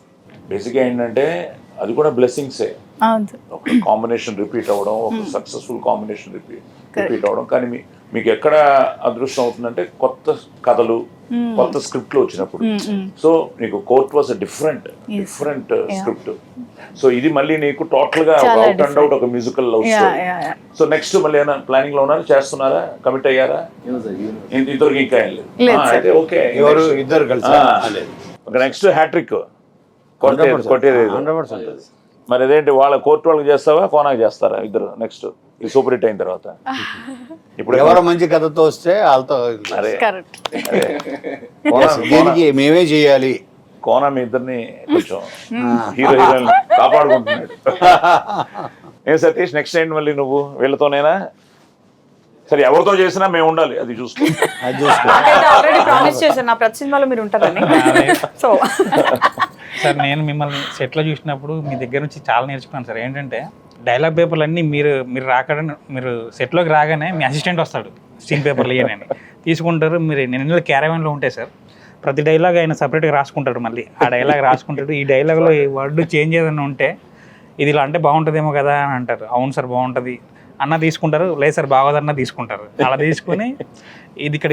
బేసిక్గా ఏంటంటే అది కూడా బ్లెస్సింగ్సే. ఒక కాంబినేషన్ రిపీట్ అవ్వడం, ఒక సక్సెస్ఫుల్ కాంబినేషన్ రిపీట్ అవ్వడం. కానీ మీకు ఎక్కడ అదృష్టం అవుతుందంటే కొత్త కథలు, కొత్త స్క్రిప్ట్లు వచ్చినప్పుడు. సో నీకు court was different script. So ఇది మళ్ళీ నీకు టోటల్ గా అవుట్ అండ్ అవుట్ ఒక musical love story. So next మళ్ళీ ఏమైనా ప్లానింగ్ లో ఉన్నారా, చేస్తున్నారా, కమిట్ అయ్యారా? ఇద్దరికి ఇంకా ఏం లేదు. అయితే ఓకే, ఎవరు ఇద్దరు కలిసి నెక్స్ట్ హ్యాట్రిక్ కొట్టేది. మరి అదేంటి, వాళ్ళ కోర్టు వాళ్ళకి చేస్తావా, కోనాకి చేస్తారా ఇద్దరు నెక్స్ట్ ఈ సూపర్ హిట్ అయిన తర్వాత? ఇప్పుడు ఎవరో మంచి కథతో వస్తే వాళ్ళతో దీనికి మేమే చేయాలి. కోన మీ ఇద్దరిని కొంచెం హీరో హీరోయిన్ కాపాడుకుంటున్నాడు. ఏం సతీష్, నెక్స్ట్ ఏంటి మళ్ళీ నువ్వు వీళ్ళతోనేనా? సరే ఎవరితో చేసినా మేము ఉండాలి, అది చూసుకో. ఆల్రెడీ ప్రామిస్ చేశాను నా ప్రతి సినిమాలో మీరు ఉంటారని. సో సార్ నేను మిమ్మల్ని సెట్లో చూసినప్పుడు మీ దగ్గర నుంచి చాలా నేర్చుకున్నాను సార్. ఏంటంటే డైలాగ్ పేపర్లు అన్నీ మీరు సెట్లోకి రాగానే మీ అసిస్టెంట్ వస్తాడు, సీన్ పేపర్లు ఇయ్యనని తీసుకుంటారు. మీరు నేను క్యారవాన్లో ఉంటాయి సార్, ప్రతి డైలాగ్ ఆయన సపరేట్గా రాసుకుంటాడు. మళ్ళీ ఆ డైలాగ్ రాసుకుంటాడు. ఈ డైలాగ్లో ఈ వర్డ్ చేంజ్ ఏదైనా ఉంటే ఇది ఇలా అంటే బాగుంటుందేమో కదా అని అంటారు. అవును సార్ బాగుంటుంది అన్న తీసుకుంటారు, లేదు సార్ బాగోదన్న తీసుకుంటారు. అలా తీసుకుని ఇది ఇక్కడ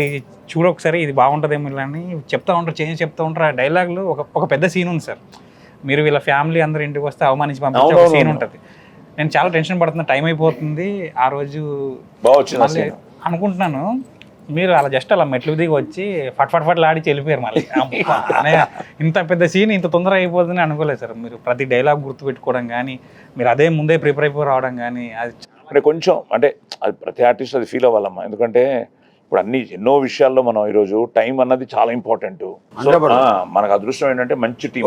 చూడొకసారి ఇది బాగుంటుందేమో ఇలా అని చెప్తా ఉంటారు, చేంజ్ చెప్తూ ఉంటారు. ఆ డైలాగ్లో ఒక పెద్ద సీన్ ఉంది సార్. మీరు వీళ్ళ ఫ్యామిలీ అందరూ ఇంటికి వస్తే అవమానించి పంపించే ఒక సీన్ ఉంటుంది. నేను చాలా టెన్షన్ పడుతున్నా, టైం అయిపోతుంది. ఆ రోజు మళ్ళీ అనుకుంటున్నాను మీరు అలా జస్ట్ అలా మెట్లు దిగి వచ్చి ఫట్ ఆడిచి వెళ్ళిపోయారు. మళ్ళీ ఇంత పెద్ద సీన్ ఇంత తొందరగా అయిపోతుందని అనుకోలేదు సార్. మీరు ప్రతి డైలాగ్ గుర్తుపెట్టుకోవడం కానీ, మీరు అదే ముందే ప్రిపేర్ అయిపోయి రావడం కానీ, అది అంటే కొంచెం అంటే అది ప్రతి ఆర్టిస్ట్ అది ఫీల్ అవ్వాలమ్మా. ఎందుకంటే ఇప్పుడు ఎన్నో విషయాల్లో మనం ఈరోజు టైం అన్నది చాలా ఇంపార్టెంట్. మనకు అదృష్టం ఏంటంటే మంచి టీం.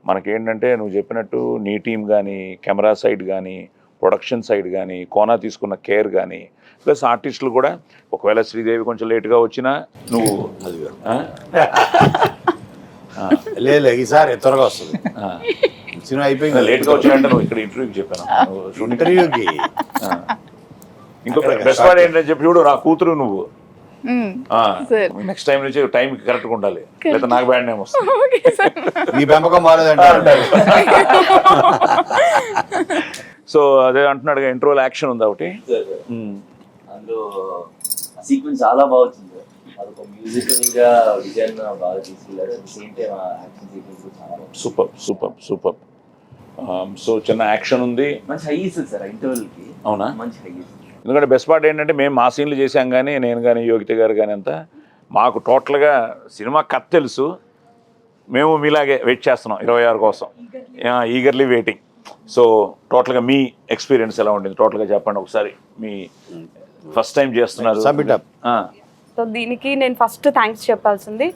మనకేంటంటే నువ్వు చెప్పినట్టు నీ టీం కానీ, కెమెరా సైడ్ కానీ, ప్రొడక్షన్ సైడ్ కానీ, కోనా తీసుకున్న కేర్ కానీ, ప్లస్ ఆర్టిస్టులు కూడా ఒకవేళ శ్రీదేవి కొంచెం లేట్గా వచ్చినా నువ్వు లేదు ఈసారి త్వరగా వస్తుంది. సినిమా అయిపోయింది, లేట్గా వచ్చినట్టు నువ్వు ఇక్కడ ఇంటర్వ్యూకి చెప్పాను. ఇంటర్వ్యూకి ఇంకో బెస్ట్ పార్ట్ ఏంటంటే చెప్పి చూడు, నా కూతురు నువ్వు నెక్స్ట్ టైం నుంచి టైం కరెక్ట్గా ఉండాలి, లేదా నాకు బ్యాడ్ నేమ్ వస్తుంది. మీ పెంపకం బాగాలేదంటే సో అదే అంటున్నాడు, ఇంట్రోల్ యాక్షన్ ఉంది ఒకటి. అందులో సీక్వెన్స్ చాలా బాగా వచ్చింది. అదొక మ్యూజిక్ ఇంకా విజయన్ బాగా తీసుకెళ్ళారు. సేమ్ టైం యాక్షన్ సీక్వెన్స్ చాలా సూపర్. సో చిన్న యాక్షన్ ఉంది. మంచి హై ఇస్తుంది సార్ ఇంటర్వెల్కి. అవునా? మంచి హై ఇస్తుంది. ఎందుకంటే బెస్ట్ పార్ట్ ఏంటంటే మేము మా సీన్లు చేసాం కానీ నేను కానీ యోగిత గారు కానీ అంతా మాకు టోటల్గా సినిమా కథ తెలుసు. మేము మీలాగే వెయిట్ చేస్తున్నాం 26 కోసం, ఈగర్లీ వెయిటింగ్. సో టోటల్గా మీ ఎక్స్పీరియన్స్ ఎలా ఉండింది టోటల్గా చెప్పండి ఒకసారి. మీ ఫస్ట్ టైం చేస్తున్నారు. సో దీనికి నేను ఫస్ట్ థ్యాంక్స్ చెప్పాల్సింది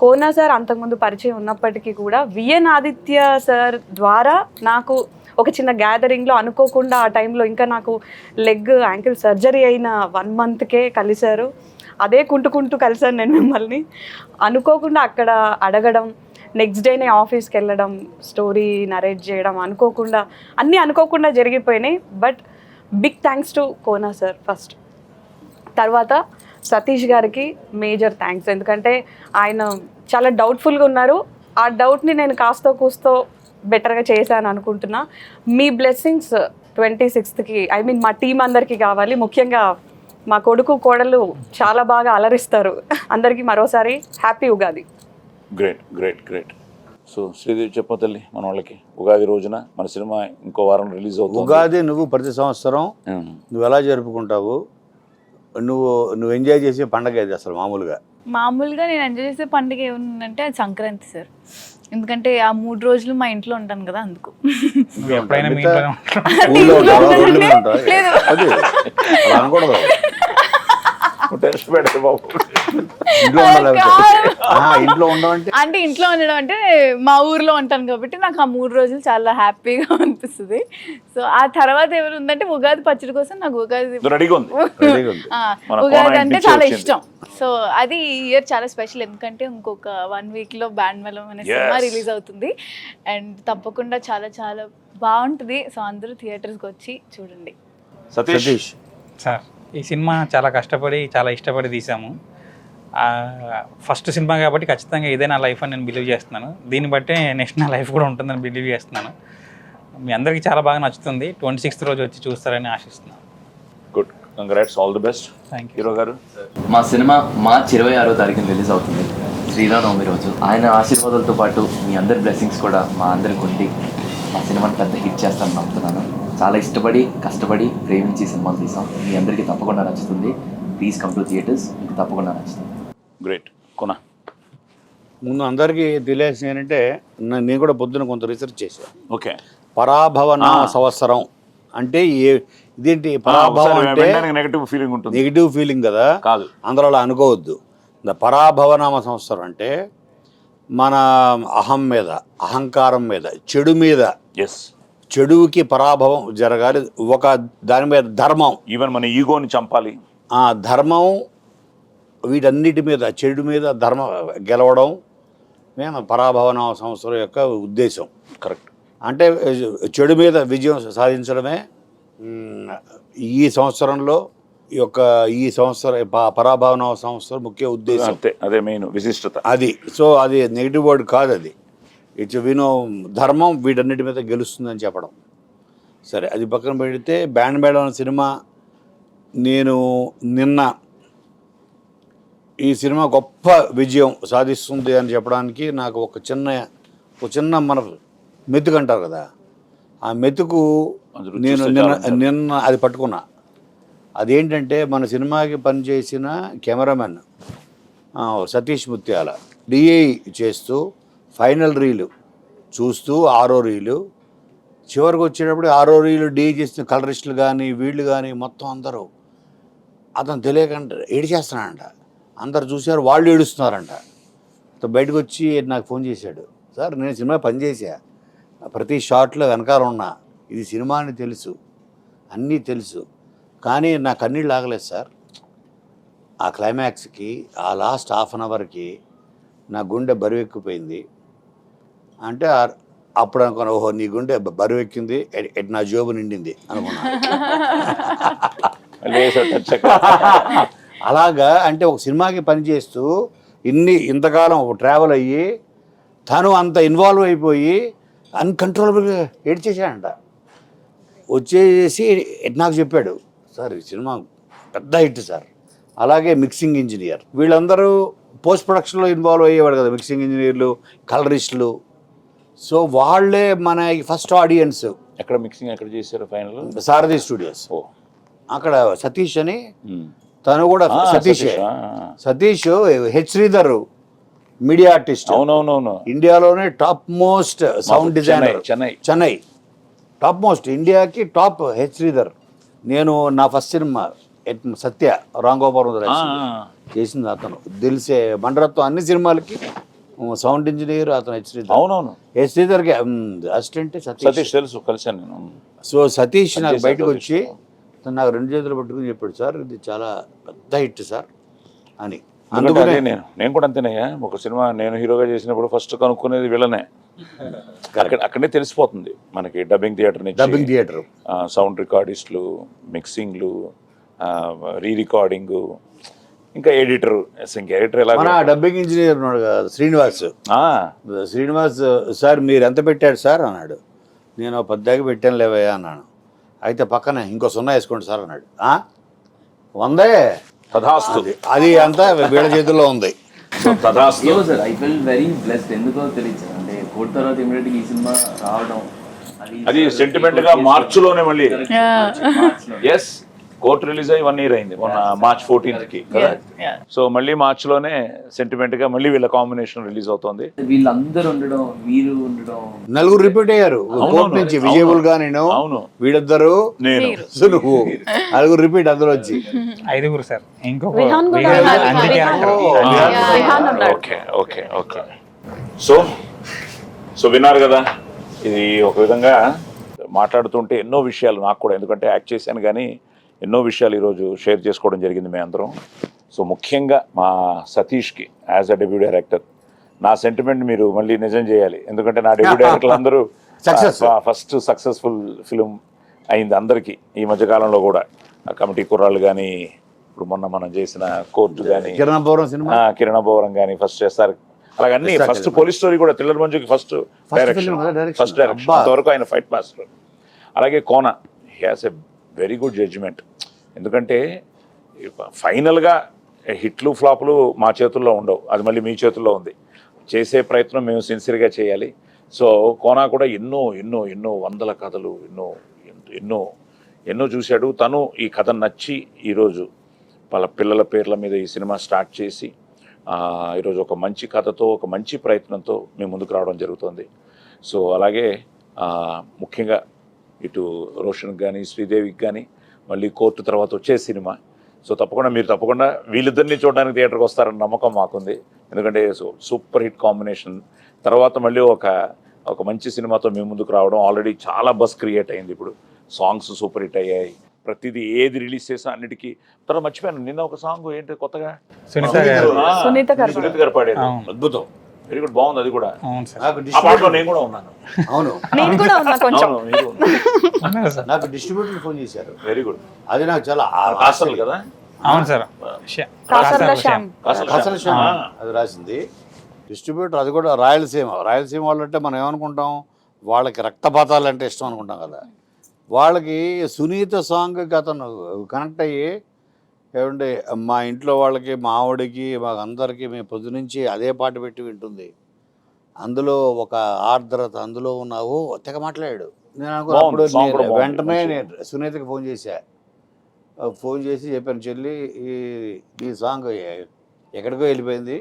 కోనా సార్. అంతకుముందు పరిచయం ఉన్నప్పటికీ కూడా విఎన్ ఆదిత్య సార్ ద్వారా నాకు ఒక చిన్న గ్యాదరింగ్లో అనుకోకుండా ఆ టైంలో ఇంకా నాకు లెగ్ యాంకిల్ సర్జరీ అయిన 1 monthకే కలిశారు. అదే కుంటూ కలిసాను నేను మిమ్మల్ని. అనుకోకుండా అక్కడ అడగడం, నెక్స్ట్ డేనే ఆఫీస్కి వెళ్ళడం, స్టోరీ నరేట్ చేయడం, అన్నీ అనుకోకుండా జరిగిపోయినాయి. But big thanks to Kona sir first. తర్వాత సతీష్ గారికి మేజర్ థ్యాంక్స్. ఎందుకంటే ఆయన చాలా డౌట్ఫుల్గా ఉన్నారు. ఆ డౌట్ని నేను కాస్తో కూస్తో బెటర్గా చేశాను అనుకుంటున్నా. మీ బ్లెస్సింగ్స్ 26కి మా టీం అందరికీ కావాలి. ముఖ్యంగా మా కొడుకు కోడలు చాలా బాగా అలరిస్తారు. అందరికీ మరోసారి happy Ugadi. Great great great. So Sridevi చెప్ప తల్లి, మన వాళ్ళకి ఉగాది రోజున మన సినిమా ఇంకో వారం రిలీజ్ అవుతుంది. ఉగాది నువ్వు ప్రతి సంవత్సరం నువ్వు ఎలా జరుపుకుంటావు? నువ్వు ఎంజాయ్ చేసే పండగ ఇది అసలు మామూలుగా నేను ఎంజాయ్ చేసే పండుగ ఏముందంటే అది సంక్రాంతి సార్. ఎందుకంటే ఆ 3 రోజులు మా ఇంట్లో ఉంటాను కదా, అందుకు. ఎప్పుడైనా మీ ఇంట్లోనే లేదు. అది అలా అనకూడదు. టెస్ట్ పెడతారు బాబు. ఇంట్లో ఉండమంటే అంటే ఇంట్లో ఉండడం అంటే మా ఊర్లో ఉంటాను కాబట్టి నాకు ఆ 3 రోజులు చాలా హ్యాపీగా అనిపిస్తుంది. సో ఆ తర్వాత ఎవరు ఉందంటే ఉగాది పచ్చడి కోసం నాకు ఉగాది అంటే చాలా ఇష్టం. సో అది ఈ ఇయర్ చాలా స్పెషల్. ఎందుకంటే ఇంకొక 1 weekలో బ్యాండ్ మేళం అనే సినిమా రిలీజ్ అవుతుంది. అండ్ తప్పకుండా చాలా చాలా బాగుంటుంది. సో అందరూ థియేటర్స్కి వచ్చి చూడండి. సతీష్ సార్, ఈ సినిమా చాలా కష్టపడి చాలా ఇష్టపడి తీసాము. ఫస్ట్ సినిమా కాబట్టి ఖచ్చితంగా ఇదే నా లైఫ్ అని నేను బిలీవ్ చేస్తున్నాను. దీన్ని బట్టే నెక్స్ట్ నా లైఫ్ కూడా ఉంటుందని బిలీవ్ చేస్తున్నాను. మీ అందరికీ చాలా బాగా నచ్చుతుంది. 26th రోజు వచ్చి చూస్తారని ఆశిస్తున్నాను. Good, congrats, all the best. Thank you. Hero గారు, మా సినిమా మార్చి 26వ తారీఖున రిలీజ్ అవుతుంది, శ్రీరామనవమి రోజు. ఆయన ఆశీర్వాదాలతో పాటు మీ అందరి బ్లెస్సింగ్స్ కూడా మా అందరికి ఉండి మా సినిమాని పెద్ద హిట్ చేస్తానని నమ్ముతున్నాను. చాలా ఇష్టపడి కష్టపడి ప్రేమించి సినిమాలు తీసాం. మీ అందరికీ తప్పకుండా నచ్చుతుంది. Please come to theatres. మీకు తప్పకుండా నచ్చుతుంది. గ్రేట్. కొనా ముందు అందరికీ తెలియాల్సింది ఏంటంటే నేను కూడా పొద్దున కొంత రీసెర్చ్ చేశాను. ఓకే. పరాభవన సంవత్సరం అంటే ఇదేంటి? పరాభవం అంటే నెగిటివ్ ఫీలింగ్ కదా, కాదు, అందరూ అలా అనుకోవద్దు. పరాభవనామ సంవత్సరం అంటే మన అహం మీద, అహంకారం మీద, చెడు మీద, చెడుకి పరాభవం జరగాలి. ఒక దాని మీద ధర్మం, ఈవెన్ మన ఈగోని చంపాలి. ధర్మం, వీటన్నిటి మీద, చెడు మీద ధర్మం గెలవడం మేము పరాభవనామ సంవత్సరం యొక్క ఉద్దేశం. కరెక్ట్. అంటే చెడు మీద విజయం సాధించడమే ఈ సంవత్సరంలో ఈ సంవత్సరం పరాభవనామ సంవత్సరం ముఖ్య ఉద్దేశం. అదే మెయిన్ విశిష్టత అది. సో అది నెగిటివ్ వర్డ్ కాదు, అది ఇట్స్ ధర్మం వీటన్నిటి మీద గెలుస్తుందని చెప్పడం. సరే, అది పక్కన పెడితే బ్యాండ్ మేళం సినిమా, నేను నిన్న ఈ సినిమా గొప్ప విజయం సాధిస్తుంది అని చెప్పడానికి నాకు ఒక చిన్న మన మెతుకు అంటారు కదా, ఆ మెతుకు నేను నిన్న అది పట్టుకున్నా. అదేంటంటే మన సినిమాకి పనిచేసిన కెమెరామెన్ సతీష్ ముత్యాల డిఐ చేస్తూ ఫైనల్ రీలు చూస్తూ 6వ రీలు చివరికి వచ్చేటప్పుడు 6వ రీలు డిఐ చేసిన కలరిస్టులు కానీ వీళ్ళు కానీ మొత్తం అందరూ అతను తెలియకుండా ఏడిచేస్తున్నాడంట. అందరు చూశారు, వాళ్ళు ఏడుస్తున్నారంట. బయటకు వచ్చి నాకు ఫోన్ చేశాడు, సార్ నేను సినిమా పనిచేసా, ప్రతి షాట్లో వెనకాల ఉన్నా, ఇది సినిమా అని తెలుసు, అన్నీ తెలుసు, కానీ నా కన్నీళ్ళు ఆగలేదు సార్. ఆ క్లైమాక్స్కి, ఆ లాస్ట్ హాఫ్ అన్ అవర్కి నా గుండె బరువెక్కిపోయింది. అంటే అప్పుడు అనుకున్నా, ఓహో నీ గుండె బరువెక్కింది, నా జోబు నిండింది అనుకున్నా. అలాగా అంటే ఒక సినిమాకి పనిచేస్తూ ఇంతకాలం ట్రావెల్ అయ్యి తను అంత ఇన్వాల్వ్ అయిపోయి అన్కంట్రోలబుల్గా ఏడ్చేసాడంట. వచ్చేసి నాకు చెప్పాడు, సార్ ఈ సినిమా పెద్ద హిట్ సార్. అలాగే మిక్సింగ్ ఇంజనీర్, వీళ్ళందరూ పోస్ట్ ప్రొడక్షన్లో ఇన్వాల్వ్ అయ్యేవాడు కదా, మిక్సింగ్ ఇంజనీర్లు, కలరిస్టులు. సో వాళ్ళే మన ఫస్ట్ ఆడియన్స్. ఎక్కడ మిక్సింగ్ ఎక్కడ చేశారు ఫైనల్? సారథి స్టూడియోస్. ఓ అక్కడ సతీష్ అని, తను కూడా Satish H Sridhar media artist. అవునవునవును. ఇండియాలోనే top most sound designer. Chennai top most, ఇండియాకి టాప్ హెచ్ శ్రీధర్. నేను నా ఫస్ట్ సినిమా సత్య రాంగోపురం చేసింది అతను. తెలిసే మండరత్వం అన్ని సినిమాలకి సౌండ్ ఇంజనీర్ అతను హెచ్ శ్రీధర్. అవునవును. హెచ్ శ్రీధర్కి అసిస్టెంట్ సతీష్ తెలుసు, కలిసాను నేను. సో సతీష్ నాకు బయటకు వచ్చి నాకు 2 చేతులు పట్టుకుని చెప్పాడు, సార్ ఇది చాలా పెద్ద హిట్ సార్ అని. అందుకనే నేను కూడా అంతేనయ్యా. ఒక సినిమా నేను హీరోగా చేసినప్పుడు ఫస్ట్ కనుక్కునేది వీళ్ళనే. అక్కడే తెలిసిపోతుంది మనకి. డబ్బింగ్ థియేటర్, సౌండ్ రికార్డిస్టులు, మిక్సింగ్లు, రీ రికార్డింగ్, ఇంకా ఎడిటర్. ఎలా డబ్బింగ్ ఇంజనీర్ ఉన్నాడు కదా శ్రీనివాస్ సార్ మీరు ఎంత పెట్టాడు సార్ అన్నాడు. నేను 10 పెట్టాను లేవయ్యా అన్నాను. అయితే పక్కన ఇంకో 0 వేసుకోండి సార్ అన్నాడు. 100 తథాస్తు. అది అంతా వీళ్ళ చేతుల్లో ఉంది. Sir I feel very blessed. ఎందుకో తెలియదు అంటే కోర్టు తర్వాత ఇమీడియట్గా ఈ సినిమా రావడం అది సెంటిమెంట్ గా మార్చిలోనే మళ్ళీ. ఎస్, కోర్టు రిలీజ్ అయ్యి 1 year అయింది మొన్న March 14th కి కదా. సో మళ్ళీ మార్చిలోనే సెంటిమెంట్ గా మళ్ళీ వీళ్ళ కాంబినేషన్ రిలీజ్ అవుతుంది. వీళ్ళందరూ ఉండడం, మీరు ఉండడం, 4 రిపీట్ అయ్యారు కోర్టు నుంచి. విజయబుల్ గా నేను, వీళ్ళిద్దరు, నేను, నువ్వు, 4 రిపీట్ అందరూ వచ్చి 5 సార్. ఇంకొక ఓకే ఓకే ఓకే. సో విన్నారు కదా, ఇది ఒక విధంగా మాట్లాడుతుంటే ఎన్నో విషయాలు నాకు కూడా, ఎందుకంటే యాక్ట్ చేశాను కానీ ఎన్నో విషయాలు ఈరోజు షేర్ చేసుకోవడం జరిగింది మేము అందరం. సో ముఖ్యంగా మా సతీష్కి యాజ్ అ డెబ్యూ డైరెక్టర్ నా సెంటిమెంట్ మీరు మళ్ళీ నిజం చేయాలి. ఎందుకంటే నా డెబ్యూ డైరెక్టర్లు అందరూ ఫస్ట్ సక్సెస్ఫుల్ ఫిలిం అయింది అందరికీ. ఈ మధ్యకాలంలో కూడా కమిటీ కుర్రాళ్ళు కానీ, ఇప్పుడు మొన్న మనం చేసిన కోర్టు కానీ, కిరణబోరం కానీ ఫస్ట్ చేస్తారు. అలాగన్నీ ఫస్ట్ పోలీస్ స్టోరీ కూడా థ్రిల్లర్ మంజుకి ఫస్ట్ డైరెక్షన్ అంతవరకు ఆయన ఫైట్ మాస్టర్. అలాగే Kona he has a very good judgement. ఎందుకంటే ఫైనల్గా హిట్లు ఫ్లాపులు మా చేతుల్లో ఉండవు, అది మళ్ళీ మీ చేతుల్లో ఉంది. చేసే ప్రయత్నం మేము సిన్సియర్గా చేయాలి. సో కోనా కూడా ఎన్నో ఎన్నో ఎన్నో వందల కథలు ఎన్నో ఎన్నో ఎన్నో చూశాడు. తను ఈ కథ నచ్చి ఈరోజు వాళ్ళ పిల్లల పేర్ల మీద ఈ సినిమా స్టార్ట్ చేసి ఈరోజు ఒక మంచి కథతో, ఒక మంచి ప్రయత్నంతో మేము ముందుకు రావడం జరుగుతుంది. సో అలాగే ముఖ్యంగా ఇటు రోషన్కి కానీ, శ్రీదేవికి కానీ మళ్ళీ కోర్టు తర్వాత వచ్చే సినిమా. సో తప్పకుండా వీళ్ళిద్దరిని చూడడానికి థియేటర్కి వస్తారన్న నమ్మకం మాకుంది. ఎందుకంటే సూపర్ హిట్ కాంబినేషన్ తర్వాత మళ్ళీ ఒక మంచి సినిమాతో మేము ముందుకు రావడం. ఆల్రెడీ చాలా బస్ క్రియేట్ అయింది. ఇప్పుడు సాంగ్స్ సూపర్ హిట్ అయ్యాయి. ప్రతిదీ ఏది రిలీజ్ చేసినా అన్నిటికీ. తర్వాత మర్చిపోయాను, నిన్న ఒక సాంగ్ ఏంటి కొత్తగా సునీత గారు పాడేది, అద్భుతం, వెరీ గుడ్, బాగుంది. అది కూడా ఆ పాటలో నేను కూడా ఉన్నాను. అవును, నాకు డిస్ట్రిబ్యూటర్ ఫోన్ చేశారు. Very good. అది నాకు చాలా కాసల్ కదా. అవును సార్, అది రాసింది డిస్ట్రిబ్యూటర్. అది కూడా రాయలసీమ వాళ్ళు అంటే మనం ఏమనుకుంటాం, వాళ్ళకి రక్తపాతాలు అంటే ఇష్టం అనుకుంటాం కదా. వాళ్ళకి సునీత సాంగ్కి అతను కనెక్ట్ అయ్యి, ఏమంటే మా ఇంట్లో వాళ్ళకి, మా ఆవిడకి, మాకు అందరికీ మేము పొద్దునుంచి అదే పాట పెట్టి వింటుంది. అందులో ఒక ఆర్ద్రత అందులో ఉన్నావు తెగ మాట్లాడాడు. నేను అనుకున్నప్పుడు వెంటనే నేను సునీతకి ఫోన్ చేసి చెప్పాను, చెల్లి ఈ సాంగ్ ఎక్కడికో వెళ్ళిపోయింది.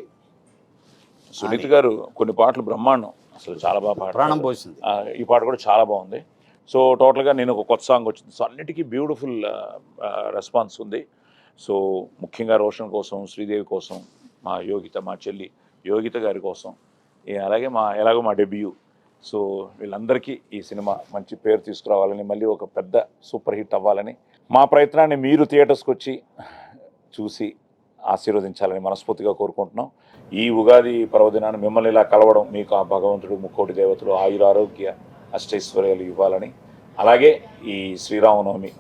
సునీత గారు కొన్ని పాటలు బ్రహ్మాండం, అసలు చాలా బాగా ప్రాణం పోసింది. ఈ పాట కూడా చాలా బాగుంది. సో టోటల్గా నేను ఒక కొత్త సాంగ్ వచ్చింది. సో అన్నిటికీ బ్యూటిఫుల్ రెస్పాన్స్ ఉంది. సో ముఖ్యంగా రోషన్ కోసం, శ్రీదేవి కోసం, మా యోగిత, మా చెల్లి యోగిత గారి కోసం, అలాగే ఎలాగో మా డెబ్యూ. సో వీళ్ళందరికీ ఈ సినిమా మంచి పేరు తీసుకురావాలని, మళ్ళీ ఒక పెద్ద సూపర్ హిట్ అవ్వాలని, మా ప్రయత్నాన్ని మీరు థియేటర్స్కి వచ్చి చూసి ఆశీర్వదించాలని మనస్ఫూర్తిగా కోరుకుంటున్నాం. ఈ ఉగాది పర్వదినాన్ని మిమ్మల్ని ఇలా కలవడం, మీకు ఆ భగవంతుడు, ముక్కోటి దేవతలు ఆయురారోగ్య అష్టైశ్వర్యాలు ఇవ్వాలని, అలాగే ఈ శ్రీరామనవమి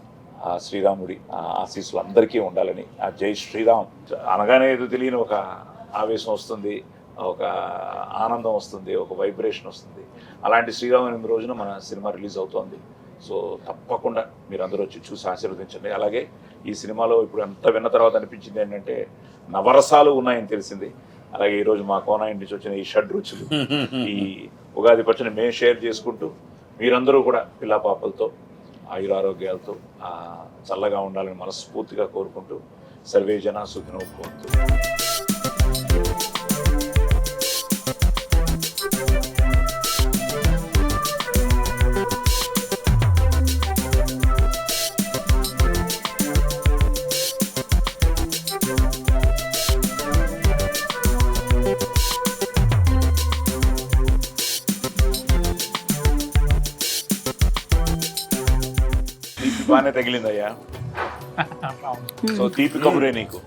ఆ శ్రీరాముడి ఆశీస్సులు అందరికీ ఉండాలని, ఆ జై శ్రీరామ్ అనగానే ఏదో తెలియని ఒక ఆవేశం వస్తుంది, ఒక ఆనందం వస్తుంది, ఒక వైబ్రేషన్ వస్తుంది. అలాంటి శ్రీరామనవమి రోజున మన సినిమా రిలీజ్ అవుతోంది. సో తప్పకుండా మీరు అందరూ వచ్చి చూసి ఆశీర్వదించండి. అలాగే ఈ సినిమాలో ఇప్పుడు అంతా విన్న తర్వాత అనిపించింది ఏంటంటే, నవరసాలు ఉన్నాయని తెలిసింది. అలాగే ఈరోజు మా కోన ఇంటి నుంచి వచ్చిన ఈ షడ్ రుచులు, ఈ ఉగాది పచ్చని మేము షేర్ చేసుకుంటూ మీరందరూ కూడా పిల్ల పాపలతో ఆయురారోగ్యాలతో చల్లగా ఉండాలని మనస్ఫూర్తిగా కోరుకుంటూ సర్వే జన సుఖినో భవంతు. బాగానే తగిలిందయ్యా. సో తీపి కబురే నీకు.